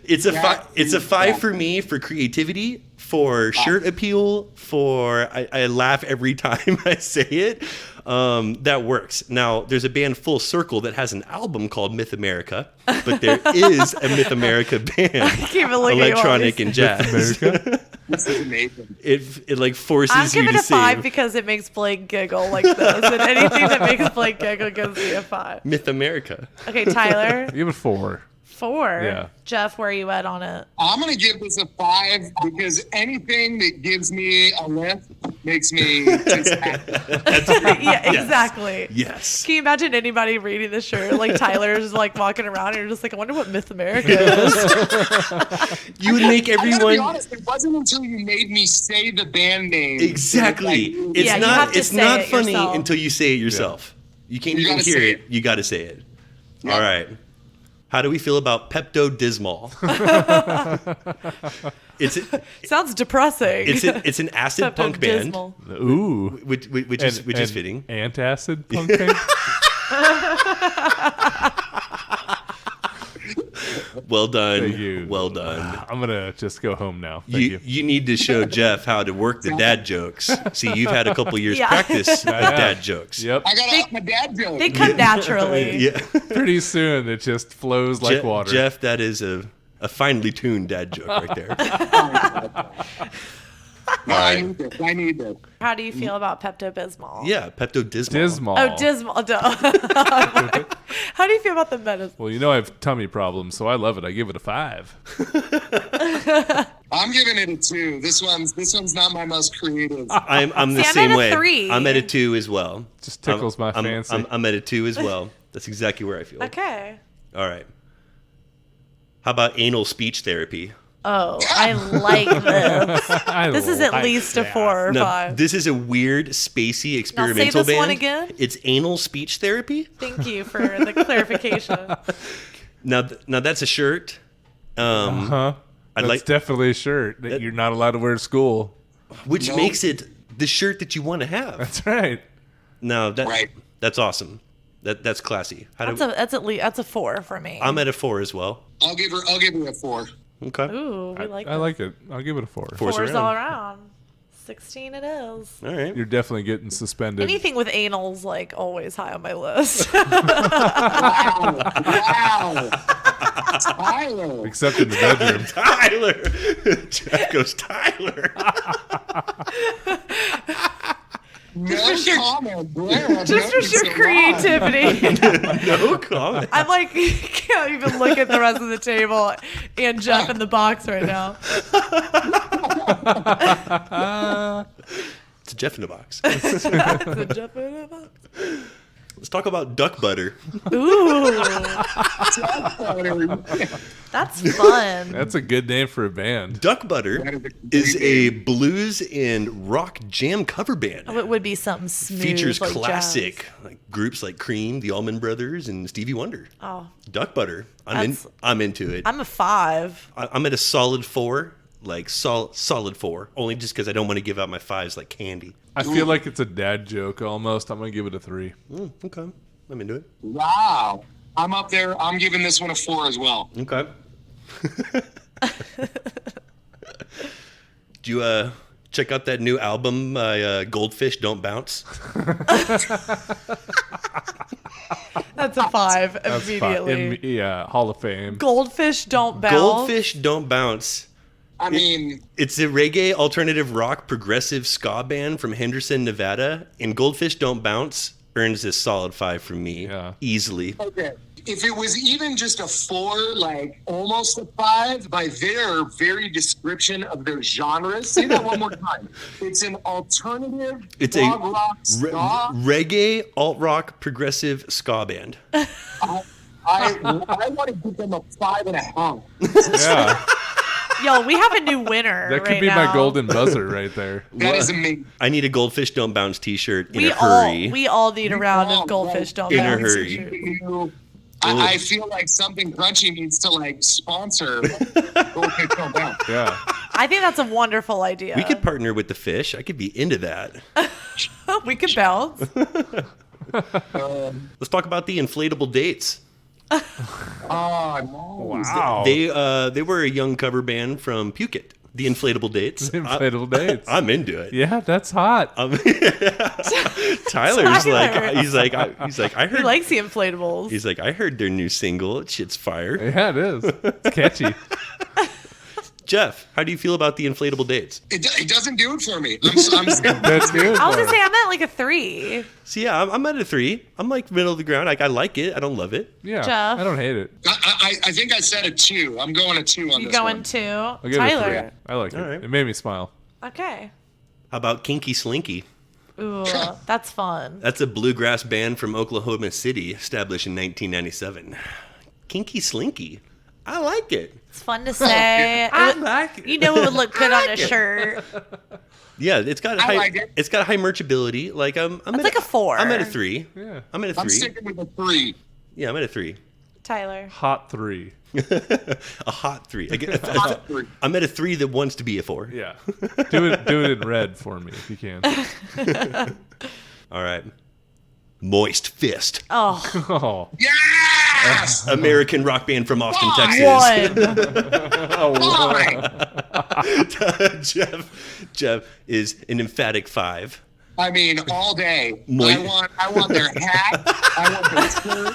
it's a 5 for me for creativity, for shirt appeal, for I laugh every time I say it. That works. Now there's a band Full Circle that has an album called Myth America, but there is a Myth America band,
can't even look at you
electronic
while
and jazz.
America.
This is amazing.
It like forces
I'm
you
giving
to
it a 5
say
because it makes Blake giggle like this, and anything that makes Blake giggle gives me a 5.
Myth America.
Okay, Tyler.
Give it 4.
4.
Yeah.
Jeff, where are you at on it?
I'm going to give this a 5 because anything that gives me a lift makes me just happy.
Yeah, exactly.
Yes.
Can you imagine anybody reading this shirt? Like Tyler's like walking around and you're just like, I wonder what Myth America is.
You would make
I gotta be
everyone
honest, it wasn't until you made me say the band name.
exactly. It's
Yeah, you have
not.
to
It's
say
not
it
funny
yourself.
until you say it yourself. You can't
You
even
gotta
hear
say
it.
it.
You got to say it.
Yeah.
All right. How do we feel about Pepto Dismal?
Sounds depressing.
It's an acid punk band,
Dismal.
Ooh.
which is fitting.
Antacid punk band?
Well done.
Thank you.
Well done.
I'm going to just go home now. Thank you.
You need to show Jeff how to work the dad jokes. See, you've had a couple years
Yeah.
practice with dad jokes.
Yep.
I got to up my dad joke.
They come naturally.
Yeah.
Pretty soon it just flows like water.
Jeff, that is a finely tuned dad joke right there.
No, I need this. I need this.
How do you feel about Pepto-Bismol?
Yeah, Pepto Dismal.
Dismal.
Oh, Dismal. Duh. How do you feel about the medicine?
Well, you know I have tummy problems, so I love it. I give it a 5.
I'm giving it a 2. This one's not my most creative.
I'm the
See, I'm
same
at a
way.
3.
I'm at a 2 as well.
Just tickles my
I'm
fancy.
I'm at a 2 as well. That's exactly where I feel.
Okay.
All right. How about anal speech therapy?
Oh, I like this. This is at
like
least a
that.
4 or
No,
5.
this is a weird, spacey experimental
this
band.
one again.
It's anal speech therapy.
Thank you for the clarification.
Now that's a shirt.
Huh?
I'd
That's
like,
definitely a shirt that you're not allowed to wear to school.
which
Nope.
makes it the shirt that you want to have.
That's right.
No,
Right.
that's awesome. That's classy.
That's a 4 for me.
I'm at a 4 as well.
I'll give her a 4.
Okay.
Ooh, we like
I like it. I'll give it a 4.
Fours
4s
around.
all around. 16 it is.
All right.
You're definitely getting suspended.
Anything with anal's like always high on my list.
Wow. Tyler.
Except in the bedroom.
Tyler. Jeff goes Tyler.
No comment. Blair, I've
Just for
noticed
sheer
a lot.
creativity.
No comment.
I'm like, can't even look at the rest of the table and Jeff in the box right now.
It's a Jeff in a box.
The Jeff in the box.
Let's talk about duck butter.
Ooh, that's fun.
That's a good name for a band.
Duck butter
That is a
is
great
a
name.
blues and rock jam cover band.
Oh, it would be something smooth.
Features
like
classic like groups like Cream, the Allman Brothers, and Stevie Wonder.
Jazz. Oh,
Duck butter.
That's-
I'm into it.
I'm a 5.
I'm at a solid 4. Like solid 4. Only just because I don't want to give out my 5s like candy.
I feel like it's a dad joke almost. I'm going to give it a 3.
Okay. I'm into it.
Wow. I'm up there. I'm giving this one a 4 as well.
Okay. Do you check out that new album by Goldfish Don't Bounce?
That's a 5
That's
immediately.
fine. Yeah, Hall of Fame.
Goldfish don't bounce.
Goldfish Don't Bounce.
I mean,
It's a reggae alternative rock progressive ska band from Henderson, Nevada, and Goldfish Don't Bounce earns this solid 5 from me.
Yeah.
Easily.
okay. If it was even just a 4, like almost a 5, by their very description of their genres, say that one more time. It's an alternative
It's
prog
a
rock ska.
reggae alt rock progressive ska band.
I want to give them a 5.5.
Yeah,
Yo, we have a new winner.
that could
right
be
now.
my golden buzzer right there.
That is amazing.
I need a Goldfish Don't Bounce t-shirt in a hurry.
We all need a round
all,
of goldfish don't
In a
bounce.
hurry.
I feel like something crunchy needs to like sponsor Goldfish Don't Bounce.
Yeah.
I think that's a wonderful idea.
We could partner with the fish. I could be into that.
we could bounce.
Let's talk about the inflatable dates.
Oh no!
Wow.
They were a young cover band from Pukit. The inflatable dates.
Inflatable dates.
I'm into it.
Yeah, that's hot.
Tyler's
Tyler.
he's like I
He
heard.
likes the inflatables.
He's like I heard their new single. It shit's fire.
Yeah, it is. It's catchy.
Jeff, how do you feel about the inflatable dates?
It doesn't do it for me. I'm
That's good.
I was
for
gonna say
it.
I'm at like a 3.
So yeah, I'm at a 3. I'm like middle of the ground. I like it. I don't love it.
Yeah,
Jeff?
I don't hate it.
I think I said a 2. I'm going a 2 on
You
this
going
one.
2?
I'll give it a
Tyler.
3. I like it.
All right.
It made me smile.
Okay.
How about Kinky Slinky?
Ooh, that's fun.
That's a bluegrass band from Oklahoma City, established in 1997. Kinky Slinky. I like it.
It's fun to say.
like it.
You know it would look good on a shirt.
Yeah, it's got
I
high.
like it.
It's got high merchability. Like I'm
It's
at
like a 4.
I'm at a 3.
Yeah.
I'm at a 3.
I'm sticking with a 3.
Yeah, I'm at a 3.
Tyler.
Hot 3.
A hot 3. Again,
Hot 3.
I'm at a 3 that wants to be a 4.
Yeah. Do it in red for me if you can.
All right. Moist Fist.
Oh,
Oh.
Yes!
American rock band from Austin,
Why?
Texas.
1.
Jeff is an emphatic 5.
I mean, all day.
Moi-
I want their hat. I want their shirt.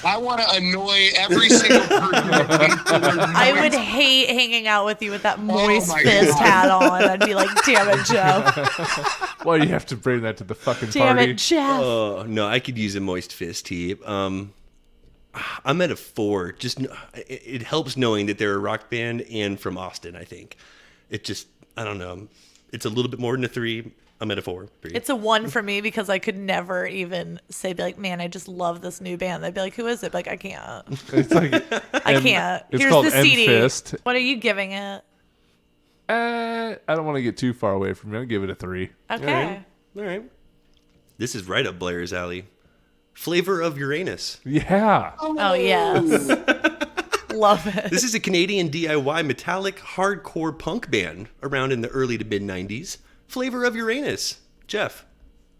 I want to annoy every single person.
I would hate hanging out with you with that moist
my
fist
God.
hat on. I'd be like, damn it, Jeff.
Why do you have to bring that to the fucking
Damn
party?
it, Jeff.
Oh, no, I could use a moist fist tee. I'm at a 4. Just it helps knowing that they're a rock band and from Austin, I think. It just, I don't know. It's a little bit more than a 3. I'm at a 4. 3.
It's a 1 for me because I could never even be like, man, I just love this new band. They'd be like, who is it? Like, I can't.
It's like
I can't.
It's
Here's
called
the CD.
Fist.
What are you giving it?
I don't want to get too far away from it. I'll give it a 3.
Okay.
All right. This is right up Blair's alley. Flavor of Uranus.
Yeah.
Oh, yes. Love it.
This is a Canadian DIY metallic hardcore punk band around in the early to mid 90s. Flavor of Uranus. Jeff,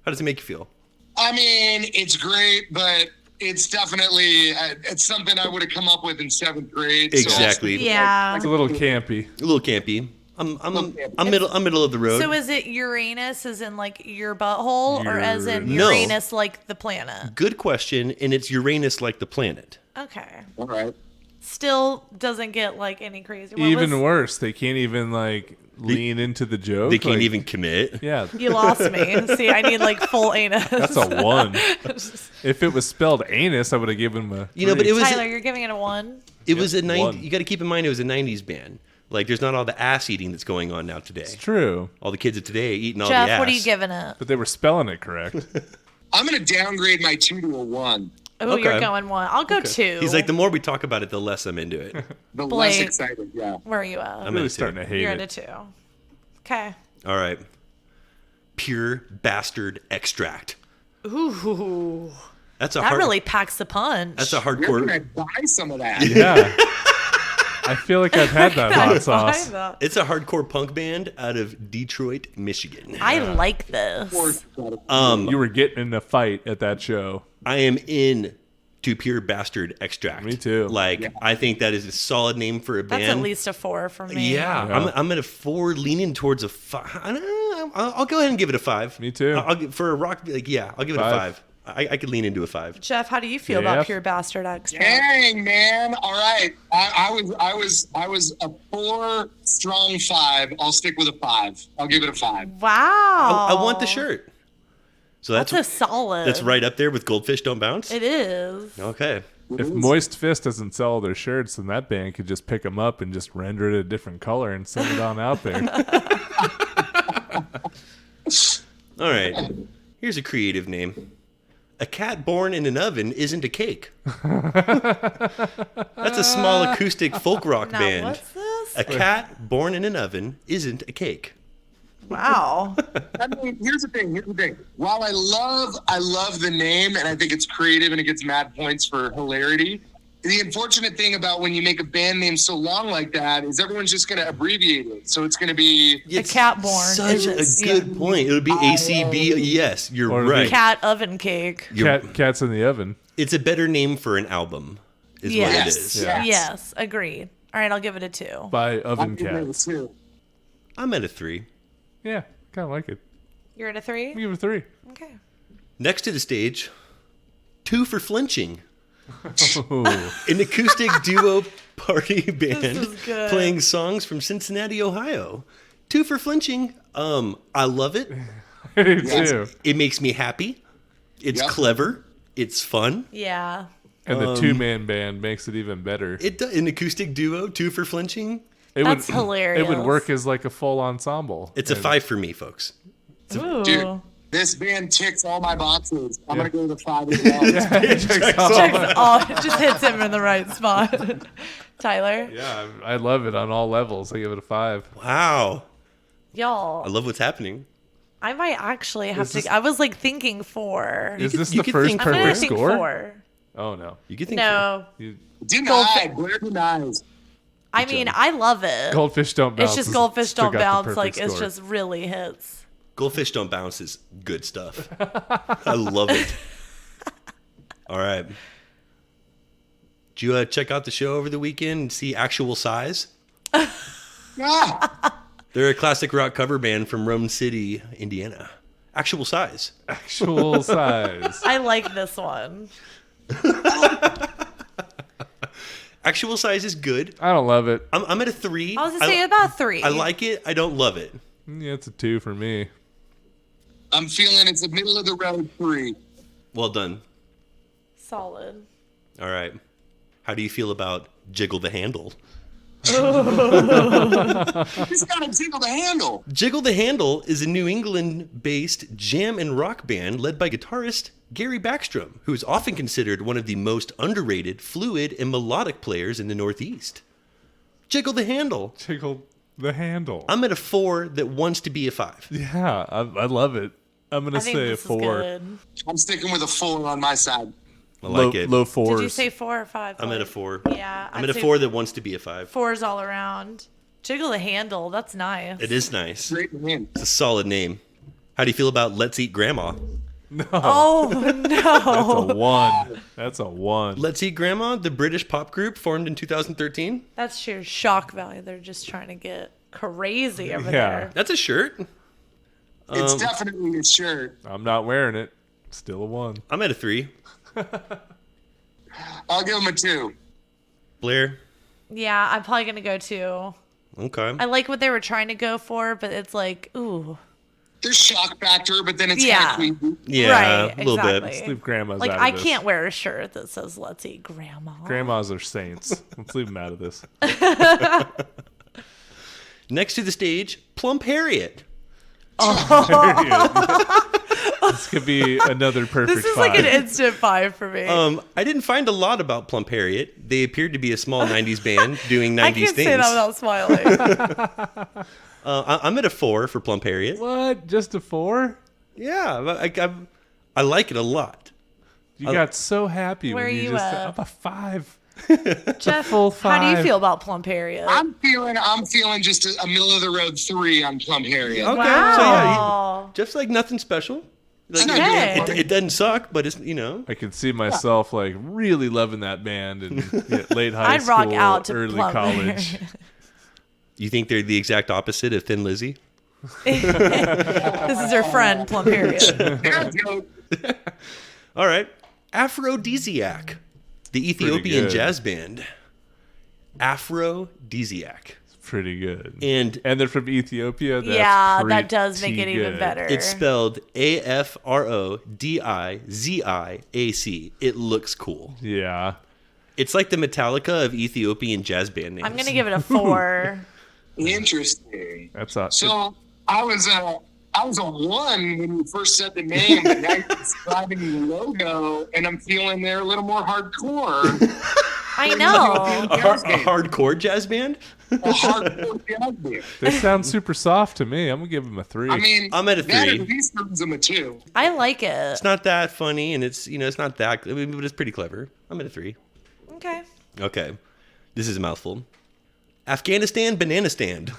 how does it make you feel?
I mean, it's great, but it's definitely it's something I would have come up with in 7th grade. so-
Exactly.
Yeah.
It's a little campy.
A little campy. I'm middle of the road.
So is it Uranus as in like your butthole or as in
No.
Uranus like the planet?
Good question, and it's Uranus like the planet.
Okay.
All right.
Still doesn't get like any crazy. What
Even
was-
worse, they can't even like lean into the joke.
They can't
like,
even commit.
Yeah.
You lost me. See, I need like full anus.
That's a 1. If it was spelled anus, I would have given him a.
You know, but
3.
it was
Tyler, you're giving it a 1.
it was a 90.
1.
You got to keep in mind it was a 90s band. Like there's not all the ass eating that's going on now today.
It's true,
All the kids of today eating all
Jeff,
the ass.
what are you giving it?
but they were spelling it correct.
I'm going to downgrade my 2 to a 1.
Oh, you're
Okay.
going 1. I'll go 2.
He's like, the more we talk about it, the less I'm into it.
The
Blake.
less excited, yeah.
Where are you at?
I'm
I'm really
at a 2.
starting to hate
You're at a
it.
2. Okay.
All right. Pure bastard extract.
Ooh.
That's a
That
hard.
really packs the punch.
That's a
You're going to
hardcore.
buy some of that.
Yeah. I feel like I've had that hot sauce.
It's a hardcore punk band out of Detroit, Michigan.
I like this.
You were getting in a fight at that show.
I am in to Pure Bastard Extract.
Me too.
Like, I think that is a solid name for a band.
That's at least a 4 for me.
Yeah,
Yeah.
I'm at a 4, leaning towards a 5. I don't know, I'll go ahead and give it a 5.
Me too.
For a rock, like, yeah, I'll give it a
5.
5. I could lean into a 5.
Jeff, how do you feel
Jeff?
about Pure Bastard Extract?
Dang, man. All right. I was a 4 strong 5. I'll stick with a 5. I'll give it a 5.
Wow.
I want the shirt. So
That's a solid.
that's right up there with Goldfish Don't Bounce.
It is.
Okay.
If Moist Fist doesn't sell their shirts, then that band could just pick them up and just render it a different color and send it on out there.
All right. Here's a creative name. A cat born in an oven isn't a cake. That's a small acoustic folk rock
Now,
band.
what's this?
A cat born in an oven isn't a cake.
Wow.
I mean, here's the thing. While I love the name and I think it's creative and it gets mad points for hilarity, the unfortunate thing about when you make a band name so long like that is everyone's just going to abbreviate it. So it's going to be
It's
cat born
Such a
is-
good point. It would be ACB. Yes, you're
Or it'd be
right.
Cat oven cake.
Cats in the oven.
It's a better name for an album, is what it
Yes.
is.
Yeah.
Yes. Agreed. All right, I'll give it a 2.
By Oven
I'm giving it a
Cats.
2.
I'm at a 3.
Yeah, kind of like it.
You're at a 3?
I'll give it a 3.
Okay.
Next to the stage, 2 for Flinching.
Ooh.
An acoustic duo party band
is good.
playing songs from Cincinnati, Ohio. 2 for Flinching. I love it.
I do
Yes.
too.
It makes me happy. It's
Yep.
clever. It's fun.
Yeah.
And the two-man band makes it even better.
An acoustic duo, 2 for flinching.
That's
It
hilarious.
would work as like a full ensemble.
It's a 5 for me, folks.
Ooh.
Dude, this band ticks all my boxes. I'm going to go to the 5 as well.
It just hits him in the right spot. Tyler?
Yeah, I love it on all levels. I give it a 5.
Wow. I
Y'all,
love what's happening.
I might actually have
Is this-
to. I was like thinking 4.
Is this
you
the
could
first
think
I'm gonna
perfect
think
score?
4.
Oh no.
You could think
No.
You,
Denied. Blair denies.
I mean, I love it.
Goldfish Don't Bounce.
It's just
is-
Goldfish
still
Don't
got the
Bounce.
perfect
Like, it's
score.
just really hits.
Goldfish Don't Bounce is good stuff. I love it. All right. Did you check out the show over the weekend and see Actual Size?
Ah,
They're a classic rock cover band from Rome City, Indiana. Actual Size.
actual size.
I like this one.
Actual Size is good.
I don't love it.
I'm at a 3.
I was gonna say about 3.
I like it. I don't love it.
Yeah, it's a 2 for me.
I'm feeling it's a middle of the road 3.
Well done.
Solid.
All right. How do you feel about Jiggle the Handle?
He's got to jiggle the handle.
Jiggle the Handle is a New England-based jam and rock band led by guitarist Gary Backstrom, who is often considered one of the most underrated, fluid, and melodic players in the Northeast. Jiggle the Handle.
Jiggle the handle.
I'm at a 4 that wants to be a 5.
Yeah, I love it. I'm gonna
I think
say a
this is
4.
good.
I'm sticking with a 4 on my side.
I like it.
Low 4s.
Did you say 4 or 5?
I'm at a 4.
Yeah.
I'm
I'd
at a
say
4 that wants to be a 5.
4s all around. Jiggle the handle. That's nice.
It is nice.
Great name.
It's a solid name. How do you feel about Let's Eat Grandma?
Oh, no.
That's a 1. That's a 1.
Let's Eat Grandma, the British pop group formed in 2013.
That's sheer shock value. They're just trying to get crazy over
Yeah.
there.
That's a shirt.
It's definitely a shirt.
I'm not wearing it. Still a 1.
I'm at a 3.
I'll give him a 2.
Blair?
Yeah, I'm probably going to go 2.
Okay.
I like what they were trying to go for, but it's like, ooh.
There's shock factor, but then it's
Yeah.
kind of creepy.
Yeah,
Right,
a little
exactly.
bit.
Leave grandmas
Like,
out
I
of this.
can't wear a shirt that says, let's eat grandma.
Grandmas are saints. Let's leave them out of this.
Next to the stage, Plump Harriet.
This could be another perfect
This is
5.
like an instant 5 for me.
I didn't find a lot about Plump Harriet. They appeared to be a small 90s band doing 90s
I can't
things.
say that without smiling.
I'm at a 4 for Plump Harriet.
What? Just a 4?
Yeah, I like it a lot.
You got so happy
Where
when
are
you
you
just
at?
I'm a 5.
Jeff,
Full
how do you
5.
feel about Plump Harriet?
I'm feeling just a middle of the road 3 on Plum Harriet.
Okay,
Wow.
so yeah, Jeff's like nothing special. Like,
Okay.
it doesn't suck, but it's, you know.
I can see myself like really loving that band in late high
I'd
school,
rock out to
early
Plump
college.
Harriet.
You think they're the exact opposite of Thin Lizzy?
This is her friend, Plump Harriet.
There you go.
All right. Aphrodisiac, the Ethiopian
good.
jazz band. Aphrodisiac.
Pretty good.
And
they're from Ethiopia. That's
Yeah, that does make it
pretty
even
good.
better.
it's spelled Afrodiziac. It looks cool.
Yeah.
It's like the Metallica of Ethiopian jazz band names.
I'm going to give it a 4.
Interesting.
That's a,
So I was a 1 when you first said the name, but now you're describing the logo, and I'm feeling they're a little more hardcore.
I know.
a hardcore jazz band?
A hardcore jazz band.
they sound super soft to me. I'm gonna give them a 3.
I mean,
I'm at a
that
3.
at least gives them a 2.
I like it.
It's not that funny, and it's not that, but it's pretty clever. I'm at a 3.
Okay.
Okay. This is a mouthful. Afghanistan Banana Stand.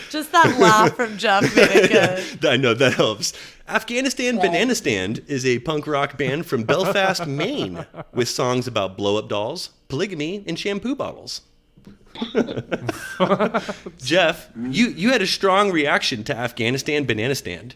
Just that laugh from Jeff made it good.
I know, that helps. Afghanistan Banana Stand is a punk rock band from Belfast, Maine, with songs about blow-up dolls, polygamy, and shampoo bottles. Jeff, you had a strong reaction to Afghanistan Banana Stand.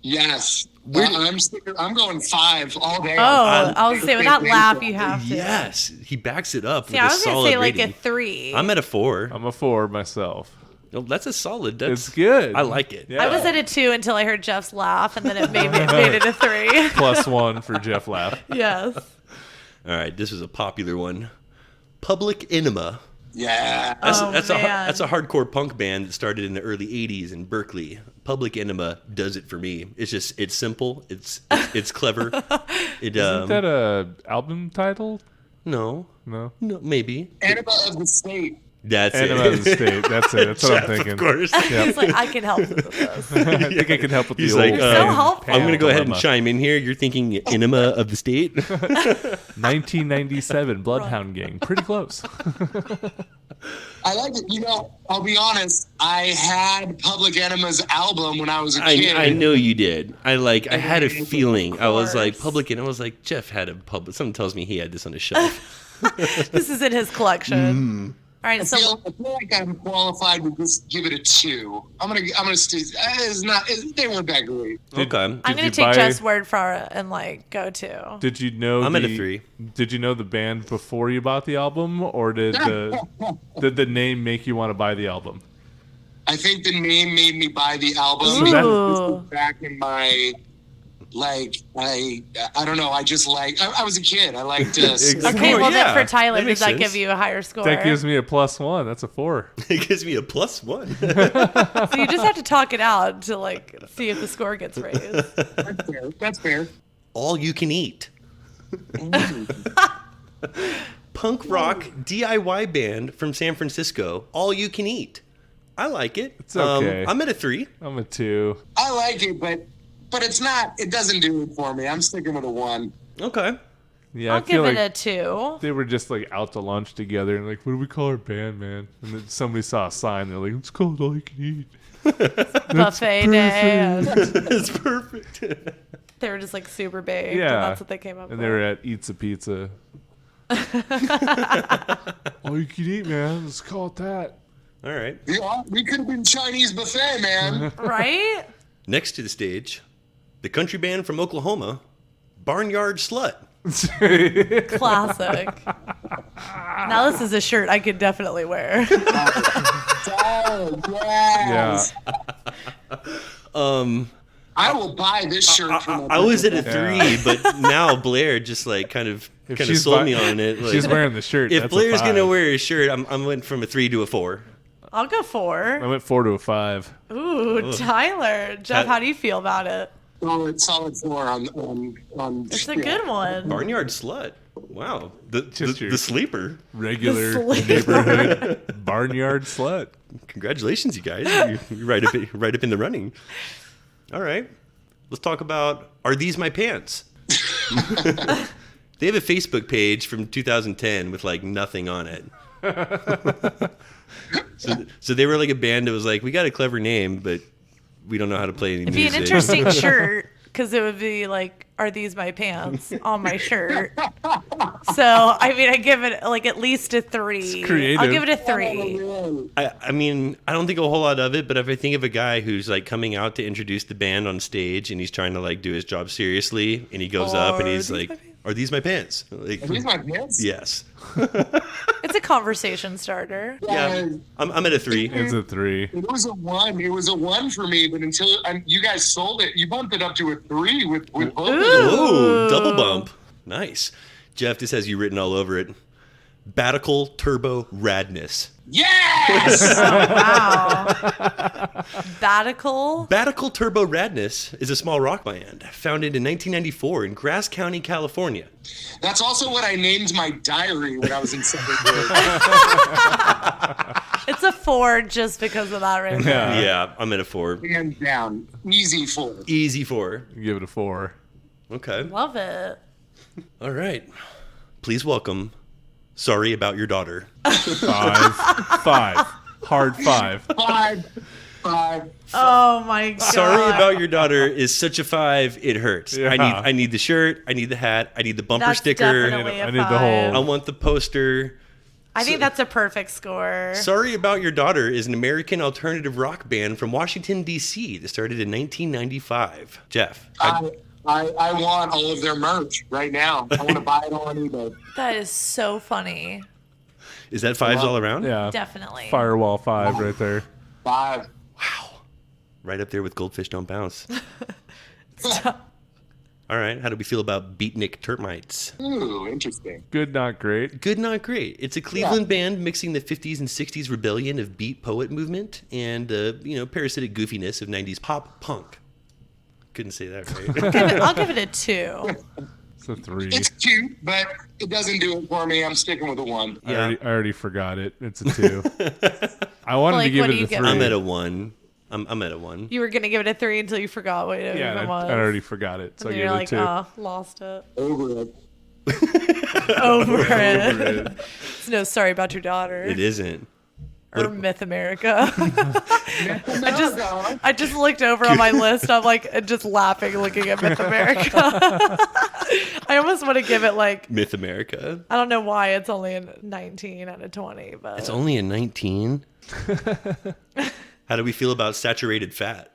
Yes. I'm going 5 all day.
Oh, I was saying with that laugh, you have to.
Yes, he backs it up
See, I
with a
was going to
solid
say like
rating.
a 3.
I'm at a 4.
I'm a 4 myself.
Oh, that's a solid. That's
It's good.
I like it.
Yeah.
I was at a 2 until I heard Jeff's laugh, and then it made it a 3.
+1 for Jeff Laugh.
Yes.
All right, this is a popular one. Public Enema.
Yeah.
That's
man.
a hardcore punk band that started in the early '80s in Berkeley. Public Enema does it for me. It's simple. It's clever.
Isn't that a album title?
No, maybe.
Enema of the State.
That's
Enema
it.
of the State. That's it. That's what I'm
Jeff,
thinking.
Of course.
He's like, I can help you with this.
I think I can help with
He's
the
like,
old.
You're so helpful.
I'm gonna go ahead and
dilemma.
chime in here. You're thinking Enema of the State.
1997 Bloodhound Gang. Pretty close.
I like it. You know, I'll be honest. I had Public Enema's album when I was a kid.
I know you did. I had a feeling. I was like
course.
Public, and I was like Jeff had a public. Something tells me he had this on his shelf.
This is in his collection. All right,
I
so
feel like I'm qualified to just give it a 2. I'm gonna stay. They weren't that great.
Okay.
I'm going to
you
take
buy-
Jeff's word for it and like go to.
Did you know?
I'm at a 3.
Did you know the band before you bought the album, or did the name make you want to buy the album?
I think the name made me buy the album.
Ooh.
Because this was back in my I don't know. I just I was a kid. I liked
Okay, well
yeah,
then for Tyler,
that
does
makes
that
sense.
give you a higher score?
That gives me a +1. That's a 4.
It gives me a +1.
So you just have to talk it out to like see if the score gets raised.
That's fair. That's fair.
All you can eat. Punk rock DIY band from San Francisco. All you can eat. I like it.
It's okay.
I'm at a 3.
I'm a 2.
I like it, but it's not. It doesn't do it for me. I'm sticking with a 1.
Okay.
Yeah,
I'll
I feel
give
like
it a 2.
they were just like out to lunch together and like, what do we call our band, man? And then somebody saw a sign. They're like, it's called All You Can Eat.
Buffet day. And
That's perfect.
they were just like super big.
Yeah,
And that's what they came up
And
with.
they were at Eats a Pizza. All you can eat, man. Let's call it that.
All right.
Yeah, we could have been Chinese buffet, man.
Right?
Next to the stage, the country band from Oklahoma, Barnyard Slut.
Classic. Now this is a shirt I could definitely wear.
Oh, yes.
Yeah.
I will buy this shirt from
I was at a 3, but now Blair just like kind of
she's
sold
bu-
me on it. Like,
She's wearing the shirt.
if
that's
Blair's
a
gonna
5.
wear his shirt, I'm went from a 3 to a 4.
I'll go 4.
I went 4 to a 5.
Ooh, Tyler. Jeff, how do you feel about it?
solid 4 on.
It's a good one.
Barnyard Slut. Wow.
Just your-
The sleeper.
Regular
The sleeper.
neighborhood barnyard slut.
Congratulations, you guys. You're right up in the running. All right. Let's talk about Are These My Pants? They have a Facebook page from 2010 with like nothing on it. So they were like a band that was like, we got a clever name, but we don't know how to play any
It'd be
music.
an interesting shirt because it would be like, are these my pants on my shirt? So, I mean, I give it like at least a 3.
It's creative.
I'll give it a 3.
I mean, I don't think a whole lot of it, but if I think of a guy who's like coming out to introduce the band on stage and he's trying to like do his job seriously and he goes up and he's like, are these my pants? Like,
Are these my pants?
yes.
It's a conversation starter.
Yeah. I'm at a 3.
It's a 3.
It was a 1. It was a 1 for me, but until you guys sold it, you bumped it up to a 3 with both of them.
Ooh, double bump. Nice. Jeff, this has you written all over it. Batical Turbo Radness.
Yes!
Wow. Batical?
Batical Turbo Radness is a small rock band founded in 1994 in Grass County, California.
That's also what I named my diary when I was in 7th grade.
It's a 4 just because of that right there.
Yeah, I'm at a 4.
Hands down. Easy 4.
Easy 4.
Give it a 4.
Okay.
Love it.
All right. Please welcome Sorry About Your Daughter.
5. Hard 5.
5.
Oh my god.
Sorry About Your Daughter is such a 5, it hurts.
Yeah.
I need the shirt, I need the hat, I need the bumper
That's
sticker.
definitely a
I need the
5.
whole-
I want the poster.
I think that's a perfect score.
Sorry About Your Daughter is an American alternative rock band from Washington, D.C. that started in 1995. Jeff.
I want all of their merch right now. I want to buy it all on eBay.
That is so funny.
Is that 5s all around?
Yeah.
Definitely.
Firewall 5 right there.
5.
Right up there with Goldfish Don't Bounce. All right. How do we feel about Beatnik Termites?
Ooh, interesting.
Good, not great.
Good, not great. It's a Cleveland band mixing the 50s and 60s rebellion of beat poet movement and, parasitic goofiness of 90s pop punk. Couldn't say that right.
I'll give it a 2.
It's a 3.
It's cute, but it doesn't do it for me. I'm sticking with a 1.
I already forgot it. It's a 2. I wanted to
Blake,
give
what
it
do you
a
give
3.
I'm at a 1. I'm at a 1.
You were gonna give it a 3 until you forgot what it
Yeah,
was.
I already forgot it, so I
And
gave
you're
it
like,
a 2.
oh, lost it.
Over it.
Over
Over
it.
it.
It's no sorry about your daughter.
It isn't.
Or Myth America. I just looked over on my list. I'm like just laughing, looking at Myth America. I almost want to give it like
Myth America.
I don't know why it's only a 19 out of 20, but
It's only a 19. How do we feel about Saturated Fat?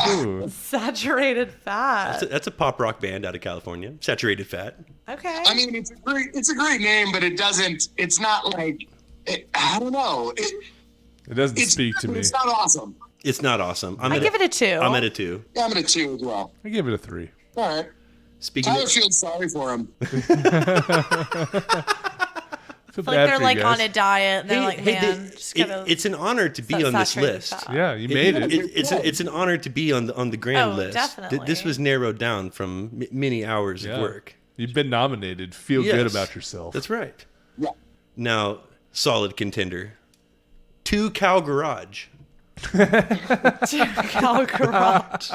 Ooh.
saturated fat.
That's a pop rock band out of California. Saturated Fat.
Okay.
I mean, it's a great name, but it's not like, I don't know.
It doesn't speak to me.
It's not awesome.
It's not awesome.
I give it a 2.
I'm at a 2.
Yeah, I'm at a 2 as well.
I give it a 3.
All right.
Speaking
Tyler
of,
feels sorry for him.
I feel
Like
bad
they're
for you
like
guys.
on a diet and they're like, man, just gotta
it's an honor to be on this
saturated
list.
fat.
Yeah, you made it.
It's an honor to be on the grand
Oh,
list.
definitely.
This was narrowed down from many hours
Yeah.
of work.
You've been nominated. Feel good
Yes.
about yourself.
That's right.
Yeah.
Now, solid contender. 2 Cow Garage.
Cow Garage.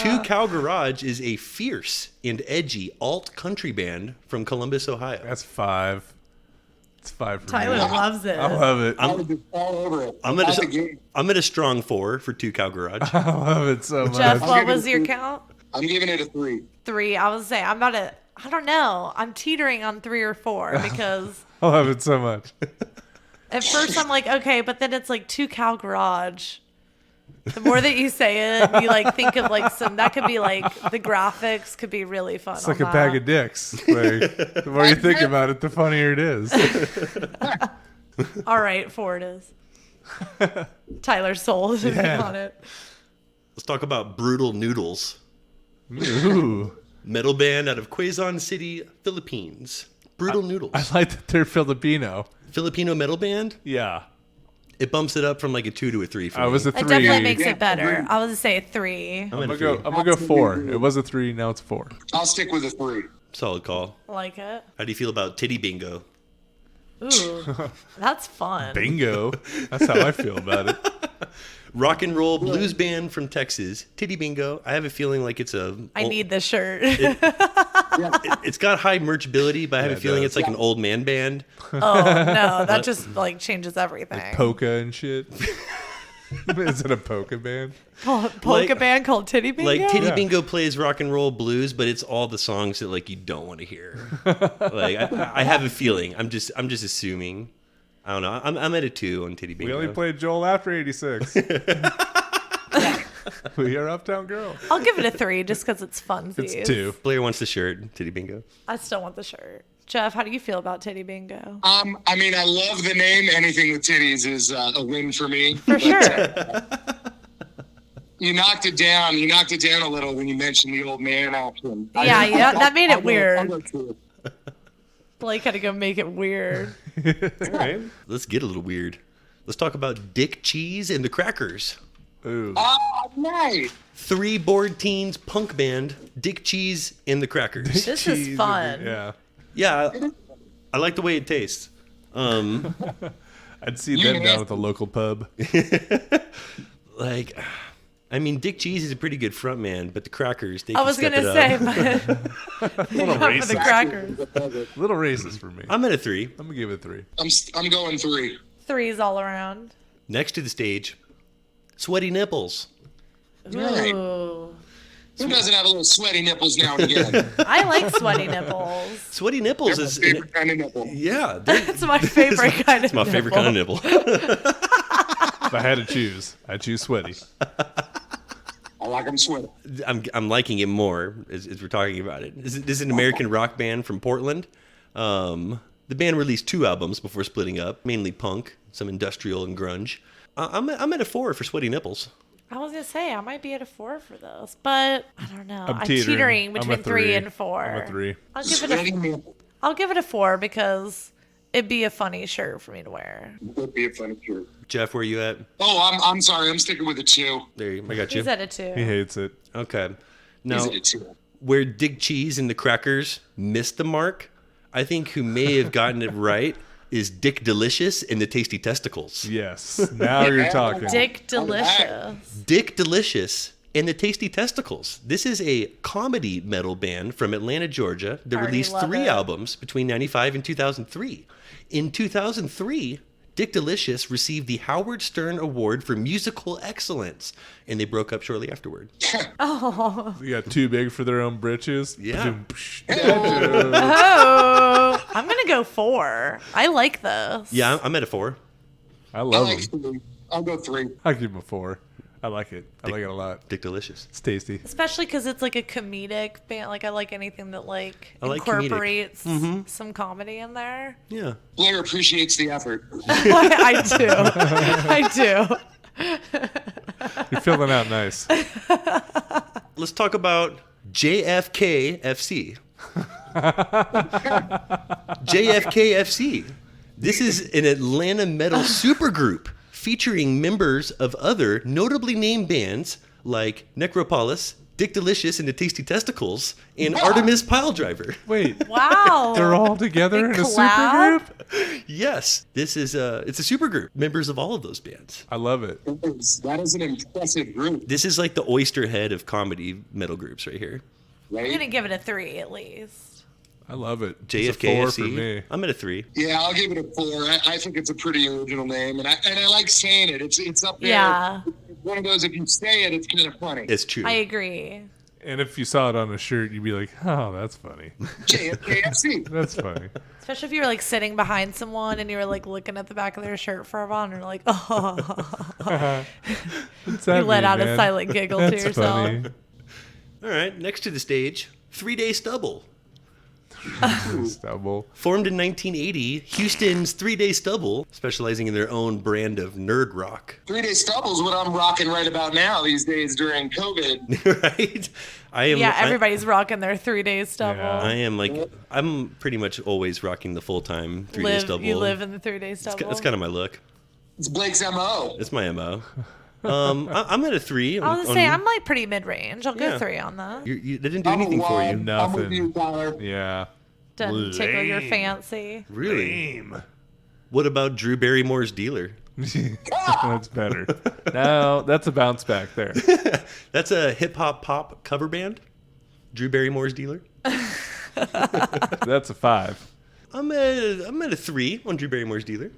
2 Cow Garage is a fierce and edgy alt country band from Columbus, Ohio.
That's 5. It's 5 for
Tyler
me.
loves it.
I love it.
I would just all over it.
I'm at a strong 4 for 2 Cow Garage.
I love it so much.
Jeff, what
giving
was
it
your
a-
count?
I'm giving it a 3.
3. I was saying I don't know. I'm teetering on 3 or 4 because
I love it so much.
at first I'm like, okay, but then it's like 2 Cow Garage. The more that you say it, you like think of like that could be like the graphics could be really fun.
It's like a bag of dicks. Like, the more you think about it, the funnier it is.
All right, 4 it is. Tyler sold
Yeah.
on it.
Let's talk about Brutal Noodles.
Ooh.
Metal band out of Quezon City, Philippines. Brutal Noodles.
I like that they're Filipino.
Filipino metal band.
Yeah.
It bumps it up from like a 2 to a 3 for
I
me.
was a
It
3.
definitely makes
Yeah,
it better.
agreed.
I was gonna say a 3.
I'm
I'm
at a
gonna
3.
go 4. It was a 3, now it's 4.
I'll stick with a 3.
Solid call.
I like it.
How do you feel about Titty Bingo?
Ooh, that's fun.
Bingo. That's how I feel about it.
Rock and roll blues band from Texas. Titty Bingo. I have a feeling like it's a...
I need this shirt.
It's got high merchability, but I have
Yeah,
a
it
feeling
does.
it's like an old man band.
Oh no, that just like changes everything.
Polka and shit. Is it a polka band?
Polka
like-
band called Titty Bingo.
Like Titty
Yeah.
Bingo plays rock and roll blues, but it's all the songs that like you don't want to hear. Like I have a feeling. I'm just assuming. I don't know. I'm at a 2 on Titty
We
Bingo.
only played Joel after 86. We are Uptown Girl.
I'll give it a 3 just because it's funsies.
It's 2.
Blair wants the shirt. Titty Bingo.
I still want the shirt. Jeff, how do you feel about Titty Bingo?
I mean, I love the name. Anything with titties is a win for me.
For sure.
You knocked it down. You knocked it down a little when you mentioned the old man option.
Yeah, that made it
I'll
weird.
go 2.
Blake had to go make it weird.
All right. Let's get a little weird. Let's talk about Dick Cheese and the Crackers.
Ooh.
Oh, nice.
3 bored teens punk band, Dick Cheese and the Crackers.
This is fun.
Yeah.
Yeah, I like the way it tastes.
I'd see them down at the local pub.
Like, I mean, Dick Cheese is a pretty good front man, but the Crackers, they
I
can
was
step
gonna
it
say,
up.
but
A little
for the
racist.
crackers.
A little racist for me.
I'm at a 3.
I'm gonna give it 3.
I'm going 3.
3's all around.
Next to the stage, Sweaty Nipples.
Right.
Ooh.
Who doesn't have a little sweaty nipples now and again?
I like sweaty nipples.
Sweaty Nipples
They're my
is...
favorite kind of nipple.
Yeah,
It's my favorite kind of
my favorite kind of nipple.
If I had to choose, I'd choose sweaty.
I like them sweaty.
I'm liking it more as we're talking about it. This is an American rock band from Portland. The band released 2 albums before splitting up, mainly punk, some industrial and grunge. I'm at a 4 for Sweaty Nipples.
I was gonna say I might be at a 4 for this, but I don't know.
I'm
I'm
teetering.
teetering
I'm
between
a
3 and 4.
I'm a 3.
I'll give it a 4 because it'd be a funny shirt for me to wear.
It would be a funny shirt.
Jeff, where you at?
Oh, I'm sorry. I'm sticking with a 2.
There, I got you.
He's at a 2.
He hates it.
Okay. Now,
Is it a 2?
where Dick Cheese and the Crackers missed the mark, I think who may have gotten it right is Dick Delicious and the Tasty Testicles.
Yes. Now you're talking.
Dick Delicious.
Dick Delicious and the Tasty Testicles. This is a comedy metal band from Atlanta, Georgia that
Already
released
love
3
it.
albums between 95 and 2003. In 2003, Dick Delicious received the Howard Stern Award for Musical Excellence, and they broke up shortly afterward.
You got too big for their own britches.
Yeah.
Oh, I'm gonna go 4. I like this.
Yeah, I'm at a 4.
I
I
love
like
them.
3. I'll go 3.
I give them a 4. I like it. I like it a lot.
Dick Delicious.
It's tasty.
Especially because it's like a comedic band. Like I like anything that like
I like comedic.
incorporates some comedy in there.
Yeah.
Blair appreciates the effort.
I do. I do.
You're filling out nice.
Let's talk about JFKFC. JFKFC. This is an Atlanta metal supergroup featuring members of other notably named bands like Necropolis, Dick Delicious and the Tasty Testicles, and Artemis Piledriver.
Wait,
Wow.
they're all together in a
collab?
supergroup?
Yes, this is it's a supergroup. Members of all of those bands.
I love it.
That is an impressive group,
This is like the oyster head of comedy metal groups right here.
I'm
right?
gonna give it a 3 at least.
I love it. It's a 4 for
JFKFC.
me.
I'm at a 3.
Yeah, I'll give it a 4. I think it's a pretty original name, and I like saying it. It's up there.
Yeah.
It's one of those, if you say it, it's kind of funny.
It's true.
I agree.
And if you saw it on a shirt, you'd be like, oh, that's funny.
JFKFC.
That's funny.
Especially if you were like sitting behind someone and you were like looking at the back of their shirt for a while and you're like, oh.
What's that
You let
mean,
out a
man?
silent giggle to
That's
yourself.
funny.
All right, next to the stage, 3 Day Stubble.
Stubble.
Formed in 1980, Houston's 3 Day Stubble, specializing in their own brand of nerd rock.
3 Day Stubble's what I'm rocking right about now these days during COVID.
Right? I am.
Yeah, everybody's rocking their 3 days stubble.
Yeah.
I am like. I'm pretty much always rocking the full time 3 Day Stubble.
You live in the 3 days stubble.
That's kind of my look.
It's Blake's MO.
It's my mo. I'm at a 3.
I was gonna say I'm like pretty mid range. I'll
Yeah.
go 3 on that.
You didn't do
I'm a
anything for you.
1. I'm with
Nothing.
you, Tyler.
Yeah.
Doesn't tickle your
Lame.
fancy.
Really? What about Drew Barrymore's Dealer?
That's better. No, that's a bounce back there.
That's a hip hop pop cover band. Drew Barrymore's Dealer.
That's a 5.
I'm at a 3 on Drew Barrymore's Dealer.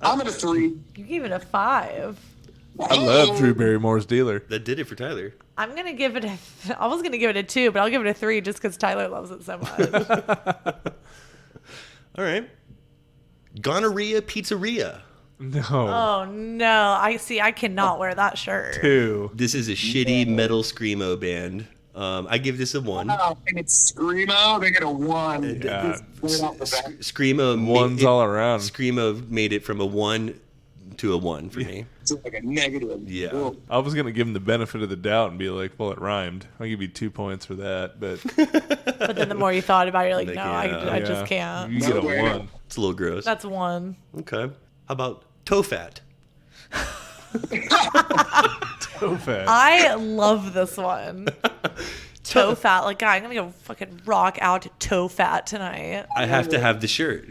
I'm at a 3.
You gave it a 5.
I love Drew Barrymore's Dealer.
That did it for Tyler.
I'm gonna give it I was gonna give it a 2, but I'll give it a 3 just because Tyler loves it so much.
All right. Gonorrhea Pizzeria.
No.
Oh no! I cannot wear that shirt.
2.
This is a shitty metal screamo band. I give this a 1.
Oh, and it's Screamo. They get a 1.
Yeah.
Right off the bat.
Screamo
Ones all around.
Screamo made it from a 1 to a 1 for me.
It's like a negative.
Yeah.
Whoa.
I was going to give him the benefit of the doubt and be like, well, it rhymed. I'll give you 2 points for that. But
But then the more you thought about it, you're like,
Like,
no,
yeah.
I
yeah,
just can't.
You get a
No way.
1.
It's a little gross.
That's 1.
Okay. How about toe fat?
So fast.
I love this one. Toe fat, like God, I'm gonna go fucking rock out to toe fat tonight.
I have to have the shirt.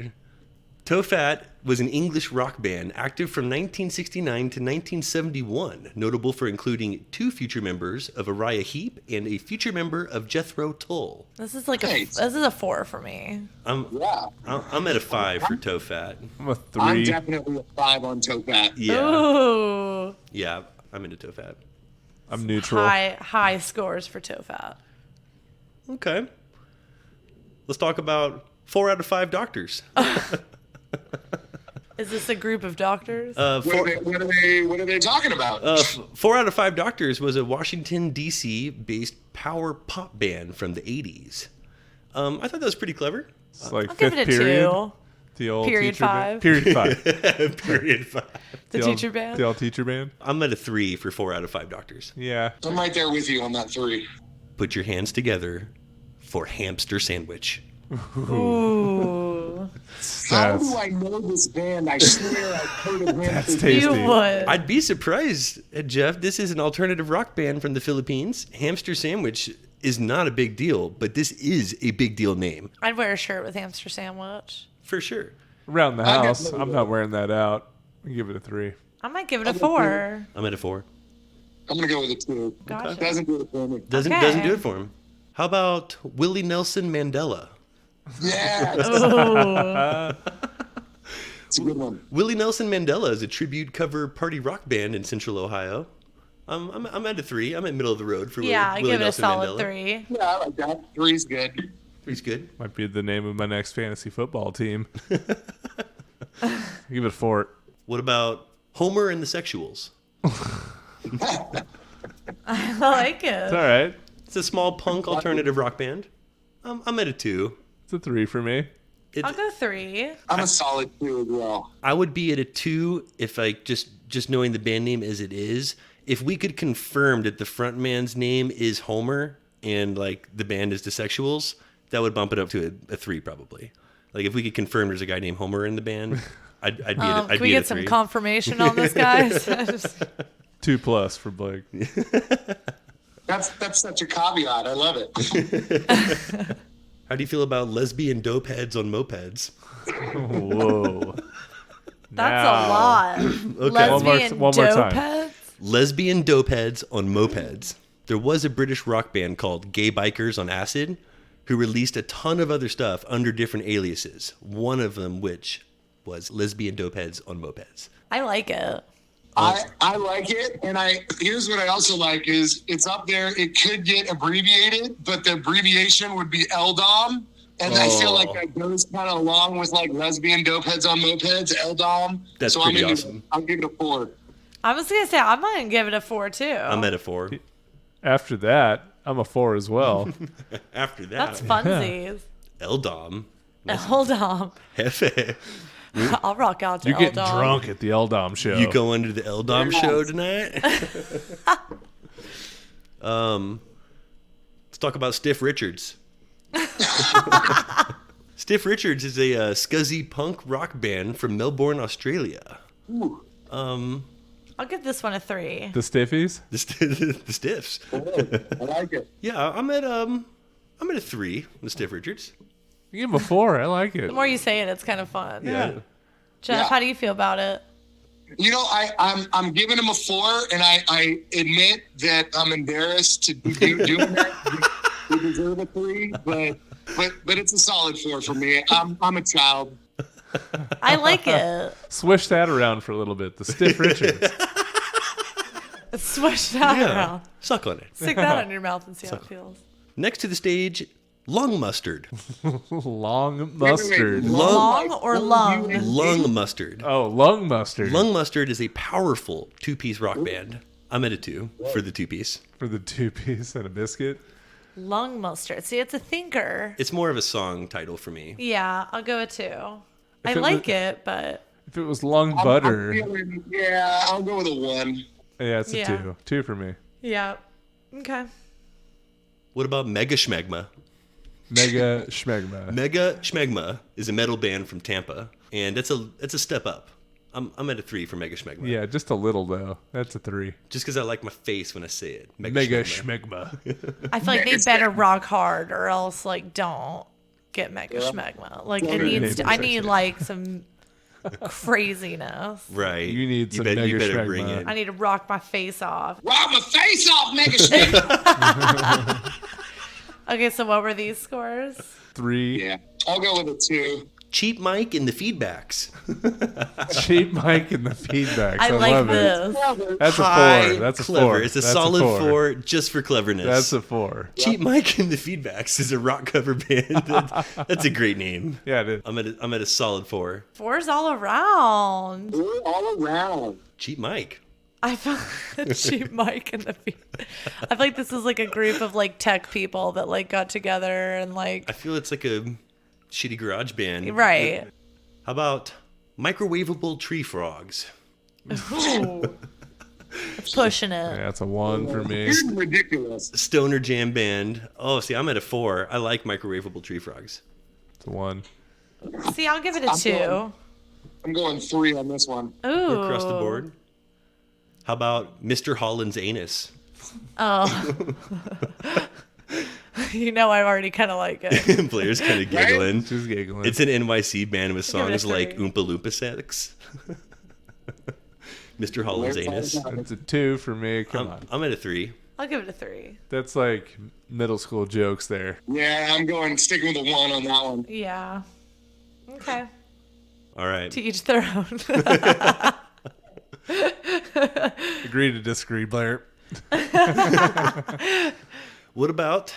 Toe Fat was an English rock band active from 1969 to 1971, notable for including 2 future members of Uriah Heep and a future member of Jethro Tull.
This is like
Right.
this is a 4 for me.
Yeah.
I'm at a 5 for Toe Fat.
I'm a
I'm
3.
definitely a 5 on Toe Fat.
Yeah,
Ooh,
yeah, I'm into Toe Fat.
I'm neutral.
high scores for toe fat.
Okay, let's talk about 4 out of 5 doctors.
Is this a group of doctors?
What are they talking about?
4 out of 5 doctors was a Washington D.C. based power pop band from the 80s. I thought that was pretty clever.
It's like
I'll give
fifth
it a
period.
2.
The old
Period
teacher band.
5.
Period 5.
Period 5.
The
old-
teacher band.
The old teacher band.
I'm at a 3 for 4 out of 5 doctors.
Yeah.
I'm right there with you on that 3.
Put your hands together for hamster sandwich.
Ooh.
How
That's,
do I know this band? I swear I've heard of him.
That's
for
tasty.
You would.
I'd be surprised, Jeff. This is an alternative rock band from the Philippines. Hamster sandwich is not a big deal, but this is a big deal name
I'd wear a shirt with hamster sandwich.
for sure.
around the
I got
house.
no
I'm
idea.
not wearing that out. I'll give it a 3.
I might give it a 4.
I'm at a 4.
I'm going to go with a 2.
Gotcha.
Doesn't do it for me.
Doesn't
Okay.
do it for him. How about Willie Nelson Mandela?
Yeah,
Ooh.
it's a good one.
Willie Nelson Mandela is a tribute cover party rock band in Central Ohio. I'm at a 3. I'm at middle of the road for
Yeah, I
Willie
give it a
Nelson
solid
Mandela.
3.
Yeah, I like that. 3's good.
3's good.
Might be the name of my next fantasy football team. Give it a 4.
What about Homer and the Sexuals?
I like
It's
it.
all right.
It's a small punk alternative rock band. I'm at a 2.
It's a 3 for me.
I'll go 3.
I'm a solid 2 as well.
I would be at a 2 if I just knowing the band name as it is. If we could confirm that the frontman's name is Homer and like the band is the Sexuals, that would bump it up to a 3 probably. Like if we could confirm there's a guy named Homer in the band, I'd be at I'd
Can we
be at
get
a
some
3.
confirmation on this, guys?
2+ for Blake.
That's such a caveat. I love it.
How do you feel about lesbian dope heads on mopeds?
Whoa.
That's
Now.
a lot. Lesbian
One more time.
dope heads?
Lesbian dope heads on mopeds. There was a British rock band called Gay Bikers on Acid who released a ton of other stuff under different aliases. One of them which was lesbian dope heads on mopeds.
I like it.
I like it, and here's what I also like is it's up there. It could get abbreviated, but the abbreviation would be LDOM, and I feel like that goes kind of along with like lesbian dope heads on mopeds, LDOM.
That's
so
pretty
I'm into
awesome.
it. I'll give it a 4.
I was going to say, I might give it a 4 too.
I'm at a 4.
After that, I'm a 4 as well.
After that,
That's funsies.
Eldom.
Hold on.
Hefe.
I'll rock out to
You're getting
Eldon.
drunk at the Eldom show.
You go under the Eldom show tonight? Let's talk about Stiff Richards. Stiff Richards is a scuzzy punk rock band from Melbourne, Australia.
I'll give this one a 3.
The Stiffies?
The Stiffs.
I like it.
Yeah, I'm at a 3 with Stiff Richards.
You give him a 4. I like it.
The more you say it, it's kind of fun.
Yeah.
Jeff,
Yeah.
how do you feel about it?
You know, I'm giving him a 4, and I admit that I'm embarrassed to be doing that. We deserve a 3, but it's a solid 4 for me. I'm a child.
I like it.
Swish that around for a little bit. The Stiff Richards.
Swish that
Yeah,
around.
suck on it.
Stick that in your mouth and see how it feels.
Next to the stage, Lung Mustard.
Long mustard.
Long or lung?
Lung Mustard.
Oh, lung mustard.
Lung Mustard is a powerful 2-piece rock band. I'm at a 2 for the 2-piece.
For the 2-piece and a biscuit.
Lung mustard. See, it's a thinker.
It's more of a song title for me.
Yeah, I'll go a 2. I
it
like
was-
it, but
If it was lung
I'm
butter.
feeling, I'll go with a 1.
Yeah, it's a
Yeah.
2. 2 for me.
yeah. Okay.
What about Mega Schmegma?
Mega schmegma.
Mega Schmegma is a metal band from Tampa, and it's a step up. I'm at a 3 for Mega Schmegma.
Yeah, just a little though. That's a 3.
Just because I like my face when I say it.
Mega
Schmegma.
schmegma.
I feel like they better rock hard or else, like, don't get mega schmegma. Like, it needs to, I need, like, some craziness.
Right.
You need some
you
Mega
better bring
Schmegma.
it.
I need to rock my face off.
Rob my face off, Mega Schmidt.
Okay, so what were these scores?
3.
Yeah, I'll go with a 2.
Cheap Mike and the Feedbacks.
Cheap mic and the feedbacks.
I like
love it.
this.
That's a 4.
High
That's a
clever.
4.
It's a
That's
solid
4.
4 just for cleverness.
That's a 4.
Cheap Mike and the Feedbacks is a rock cover band. That's a great name.
Yeah, it is.
I'm at a solid 4.
4's all around.
We're all around.
Cheap Mike.
I feel like cheap mic and the feet. I feel like this is like a group of like tech people that like got together and like
I feel it's like a shitty garage band.
right.
How How about microwavable tree frogs?
Ooh. It's pushing it.
Yeah, that's a 1 for me.
It's ridiculous.
Stoner jam band. Oh, see, I'm at a 4. I like microwavable tree frogs.
It's a 1.
See, I'll give it a 2.
I'm going 3 on this one.
Ooh.
Across the board. How about Mr. Holland's anus?
Oh. You know, I already kind of like it.
Blair's kind of giggling.
She's giggling.
It's an NYC band with
Give it a
songs like
3.
Oompa Loompa Sex. Mr. Holland's anus.
It's a 2 for me. Come on.
I'm at a 3.
I'll give it a 3.
That's like middle school jokes there.
Yeah, I'm sticking with a 1 on that one.
Yeah. Okay.
All right.
To each their own.
Agree to disagree, Blair.
What about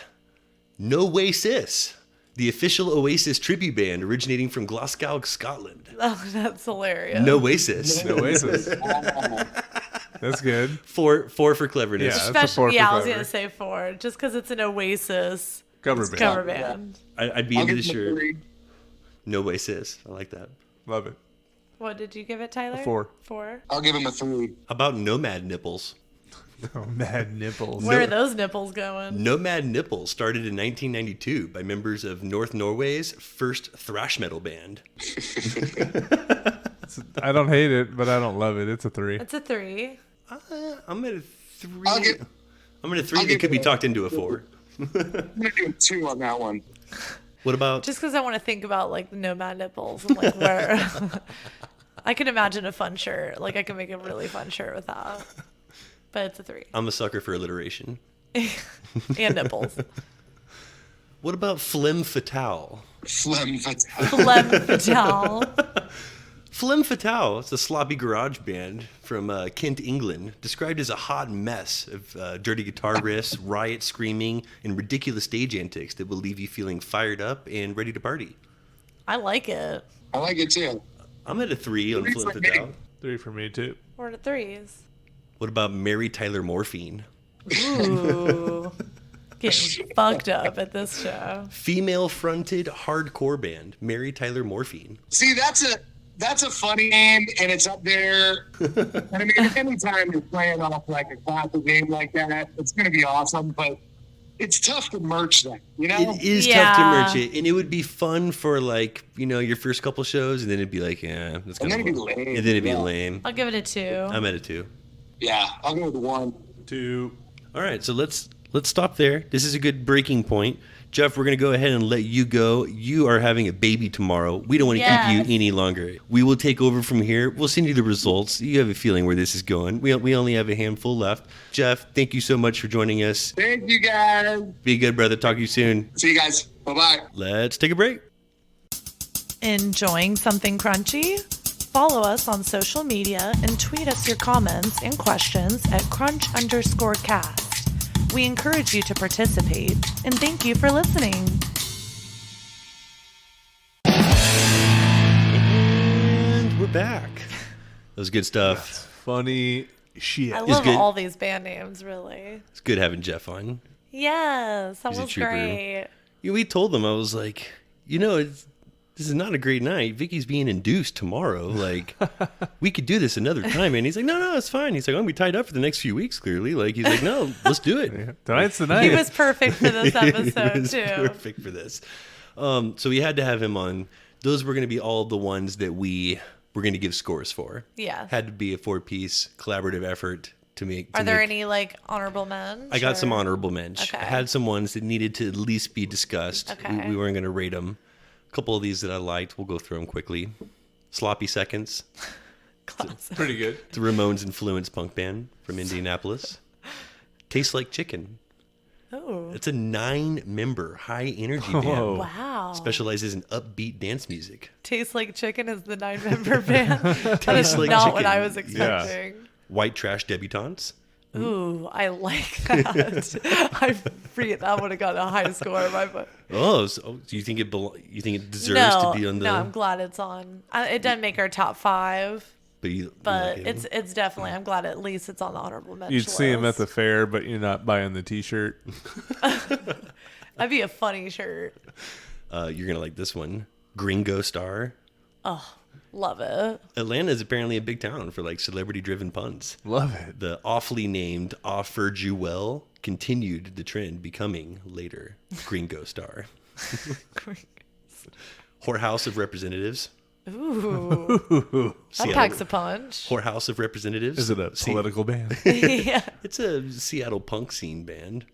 No Way Sis, the official Oasis tribute band originating from Glasgow, Scotland?
Oh, that's hilarious.
No Way Sis.
Oasis. That's good.
4 for cleverness.
Yeah. That's a 4 for
yeah, I was
clever.
gonna say 4, just because it's an Oasis
Cover band.
cover band.
I'd be
I'll
into
give
the
it a
shirt.
3.
No Way Sis. I like that.
Love it.
What did you give it, Tyler?
4.
4.
I'll give him a 3.
How about Nomad Nipples?
Oh, mad nipples.
Where are those nipples going?
Nomad Nipples started in 1992 by members of North Norway's first thrash metal band.
I don't hate it, but I don't love it. It's a 3.
It's a 3.
I'm at a 3. I'm at a 3
I'll
that
give
could be
it a-
talked into a 4.
I'm going to do a 2 on that one.
What about
Just because I want to think about like the Nomad nipples and like where I can imagine a fun shirt. Like I can make a really fun shirt with that. But it's a 3.
I'm a sucker for alliteration.
And nipples.
What about Femme Fatale?
Phlegm fatale.
Flem Fatale.
Femme Fatale, it's a sloppy garage band from Kent, England, described as a hot mess of dirty guitar riffs, riot screaming, and ridiculous stage antics that will leave you feeling fired up and ready to party.
I like it.
I like it too.
I'm at a 3 on
3
Femme
for me.
Fatale.
3 for me, too.
We're at 3s.
What about Mary Tyler Morphine?
Ooh. Getting fucked up at this show.
Female-fronted hardcore band, Mary Tyler Morphine.
See, that's a funny name, and it's up there. And I mean, anytime you're playing off like a classic game like that, it's going to be awesome. But it's tough to merch that, you know?
It is tough to merch it, and it would be fun for like your first couple shows, and then it'd be like, yeah, that's
And
kind
then
of
it'd be lame.
and then it'd be
Yeah.
lame.
I'll give it a 2.
I'm at a 2.
Yeah, I'll go with 1.
2.
All right, so let's stop there. This is a good breaking point. Jeff, we're going to go ahead and let you go. You are having a baby tomorrow. We don't want to keep you any longer. We will take over from here. We'll send you the results. You have a feeling where this is going. We only have a handful left. Jeff, thank you so much for joining us.
Thank you, guys.
Be good, brother. Talk to you soon.
See you guys. Bye-bye.
Let's take a break.
Enjoying something crunchy? Follow us on social media and tweet us your comments and questions at crunch_cast. We encourage you to participate, and thank you for listening.
And we're back. That was good stuff.
Funny shit.
I
It's
love
good.
all these band names, really.
It's good having Jeff on.
Yes, that
He's a
was
trooper.
great.
We told them, I was like, this is not a great night. Vicky's being induced tomorrow. Like, we could do this another time. And he's like, no, it's fine. He's like, I'm going to be tied up for the next few weeks, clearly. Like, he's like, no, let's do it.
Tonight's the night.
He was perfect for this
He
episode,
was
too.
perfect for this. So we had to have him on. Those were going to be all the ones that we were going to give scores for.
Yeah.
Had to be a 4-piece collaborative effort to make.
Are there any, like, honorable mentions?
I got some honorable mentions.
Okay.
I had some ones that needed to at least be discussed.
Okay.
We weren't going to rate them. A couple of these that I liked. We'll go through them quickly. Sloppy Seconds.
Classic.
Pretty good.
It's a Ramones influenced punk band from Indianapolis. Tastes Like Chicken.
Oh,
It's a 9-member high energy band.
Whoa.
wow.
Specializes in upbeat dance music.
Tastes Like Chicken is the 9-member band. That
Tastes
is
Like
not what
Chicken.
I was expecting.
White Trash Debutantes.
Ooh, I like that. I forget that would have gotten a high score in my book.
Oh, so you think it deserves to be on the?
No, I'm glad it's on. It doesn't make our top 5,
but
but
like it.
it's definitely. I'm glad at least it's on the honorable mention.
You'd see him at the
list.
fair, but you're not buying the T-shirt.
That'd be a funny shirt.
You're gonna like this one, Gringo Star.
Oh, Love it.
Atlanta is apparently a big town for like celebrity-driven puns.
Love it.
The awfully named Offered You Well continued the trend, becoming later Gringo Star. Whorehouse of Representatives.
Ooh. That packs a punch.
Whorehouse of Representatives.
Is it a political band?
Yeah.
It's a Seattle punk scene band.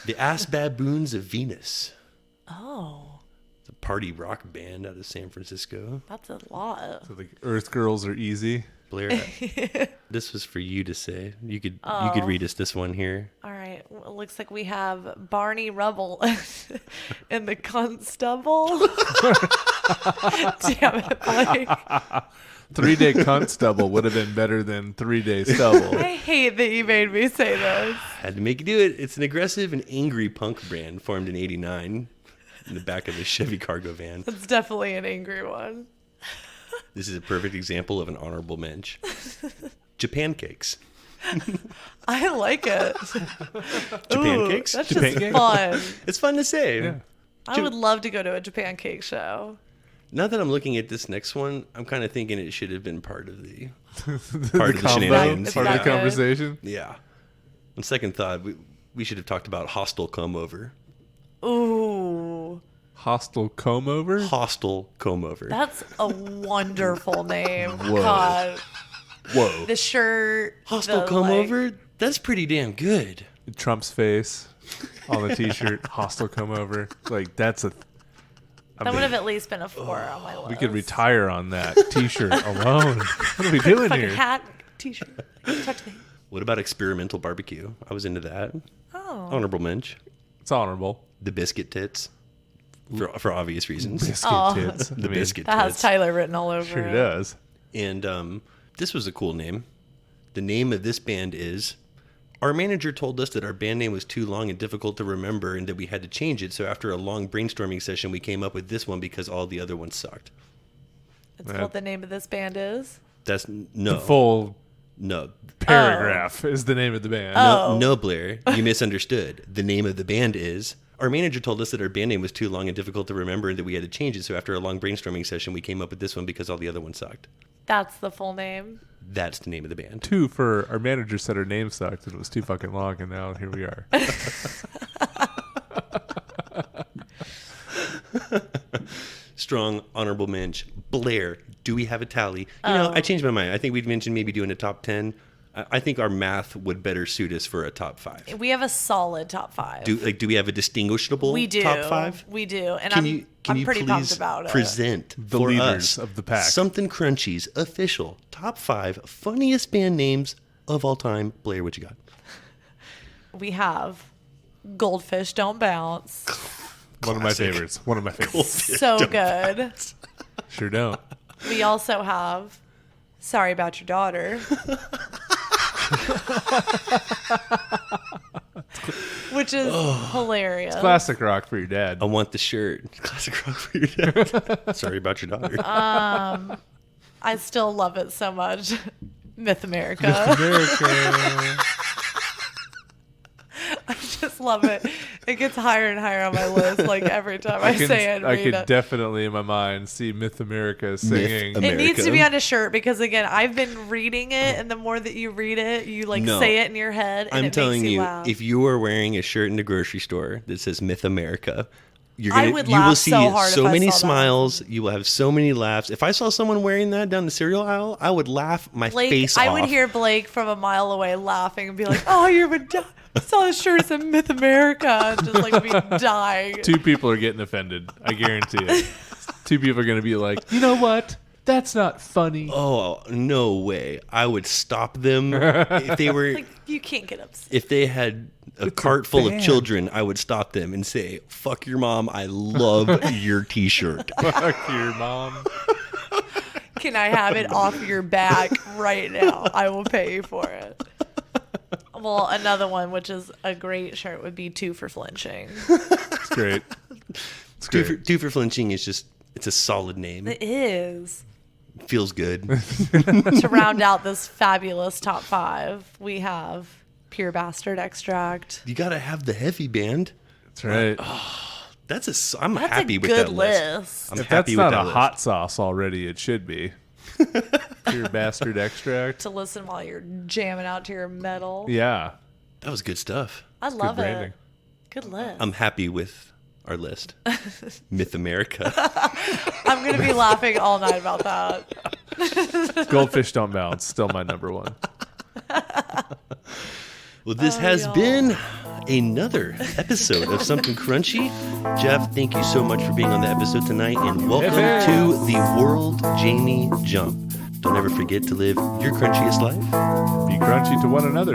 The Ass Baboons of Venus.
Oh.
It's a party rock band out of San Francisco.
That's a lot.
So the Earth Girls are easy.
Blair, this was for you to say. You could read us this one here.
All right. Well, it looks like we have Barney Rubble and the Constable. Damn it, Blake.
3-day cunt stubble would have been better than 3-day stubble.
I hate that you made me say this.
Had to make you do it. It's an aggressive and angry punk brand formed in '89 in the back of a Chevy cargo van.
It's definitely an angry one.
This is a perfect example of an honorable mensch. Japan cakes.
I like it.
Japan cakes?
That's
Japan
just
cakes?
fun.
It's fun to say.
Yeah.
I would love to go to a Japan cake show.
Now that I'm looking at this next one, I'm kind of thinking it should have been part of the
Part
of the shenanigans.
Part of the
It's not good.
conversation.
Yeah. On second thought, we should have talked about hostile comb over.
Ooh.
Hostile comb over?
Hostile comb over.
That's a wonderful name.
Whoa.
God.
Whoa.
The shirt.
Hostile
the,
comb
like-
over? That's pretty damn good.
Trump's face on the t-shirt. Hostile comb over. Like, that's a...
That would have at least been a 4 on my list.
We could retire on that t-shirt alone. What are we doing
Fucking
here?
hat, t-shirt. Tuck the-
What about experimental barbecue? I was into that.
Oh.
Honorable mensch.
It's honorable.
The biscuit tits. For obvious reasons.
Biscuit
Oh.
tits.
The biscuit
That has
tits.
Tyler written all over
Sure
it.
does.
And this was a cool name. The name of this band is... Our manager told us that our band name was too long and difficult to remember and that we had to change it. So after a long brainstorming session, we came up with this one because all the other ones sucked.
That's what the name of this band is?
That's... No.
The full
No.
paragraph is the name of the band.
Oh.
No, Blair. You misunderstood. The name of the band is... Our manager told us that our band name was too long and difficult to remember and that we had to change it. So after a long brainstorming session, we came up with this one because all the other ones sucked.
That's the full name.
That's the name of the band.
2 for our manager said her name sucked and it was too fucking long, and now here we are.
Strong, honorable mensch. Blair, do we have a tally? You know, I changed my mind. I think we'd mentioned maybe doing a top 10. I think our math would better suit us for a top 5.
We have a solid top 5.
Do we have a distinguishable
We do.
top 5?
We do. And
Can
I'm
you
pretty
please
pumped about it.
present
The
for
leaders
us
of the pack.
Something Crunchy's official top 5 funniest band names of all time. Blair, what you got?
We have Goldfish Don't Bounce.
One of my favorites. One of my favorites.
So good.
Sure don't.
We also have Sorry About Your Daughter. Which is hilarious.
Classic rock for your dad.
I want the shirt. Classic rock for your dad. Sorry about your daughter.
I still love it so much. Myth America.
America.
I just love it. It gets higher and higher on my list, like every time I say it. and
I
read
could
it.
definitely in my mind see Myth America singing.
America.
It needs to be on a shirt because again, I've been reading it, and the more that you read it, you like
No.
say it in your head, and
I'm
it
telling
makes you
you,
laugh.
if you are wearing a shirt in the grocery store that says Myth America,
I would
you will
laugh
see
so hard
so
if I
many
saw that.
smiles. You will have so many laughs. If I saw someone wearing that down the cereal aisle, I would laugh my
Blake,
face
I
off.
would hear Blake from a mile away laughing and be like, "Oh, you would die." I saw the shirt that said Myth America, and just like be dying.
2 people are getting offended. I guarantee it. 2 people are going to be like, you know what? That's not funny.
Oh, no way. I would stop them if they were...
Like you can't get upset.
If they had a cart full of children, I would stop them and say, "Fuck your mom. I love your T-shirt."
Fuck your mom.
Can I have it off your back right now? I will pay you for it. Well, another one, which is a great shirt, would be 2 for Flinching.
It's great. It's great.
Two for flinching is just, it's a solid name.
It is.
Feels good.
To round out this fabulous top 5, we have Pure Bastard Extract.
You gotta have the heavy band.
That's right.
I'm
That's
happy
a
with
good
that list.
list.
I'm
If
happy
that's
with
not
that
a
list.
hot sauce already, it should be. Pure bastard extract.
To listen while you're jamming out to your metal.
Yeah.
That was good stuff.
I love
Good
it.
branding.
Good list.
I'm happy with our list. Myth America.
I'm going to be laughing all night about that.
Goldfish Don't Bounce. Still my number one.
Well, this has
y'all.
been another episode of Something Crunchy. Jeff, thank you so much for being on the episode tonight, and welcome
Yes.
to the World Jamie Jump. Don't ever forget to live your crunchiest life.
Be crunchy to one another.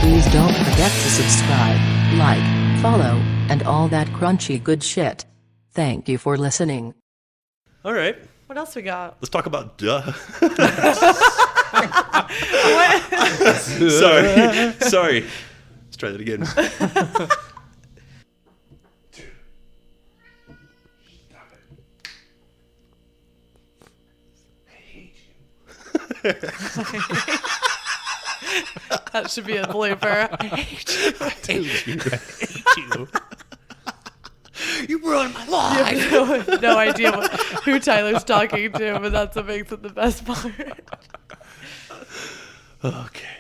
Please don't forget to subscribe, like, follow, and all that crunchy good shit. Thank you for listening.
All right,
What else we got?
let's talk about duh.
What?
Sorry. Let's try that again.
That should be a blooper. I hate you.
You ruined my life.
I have no idea who Tyler's talking to, but that's what makes it the best part.
Okay.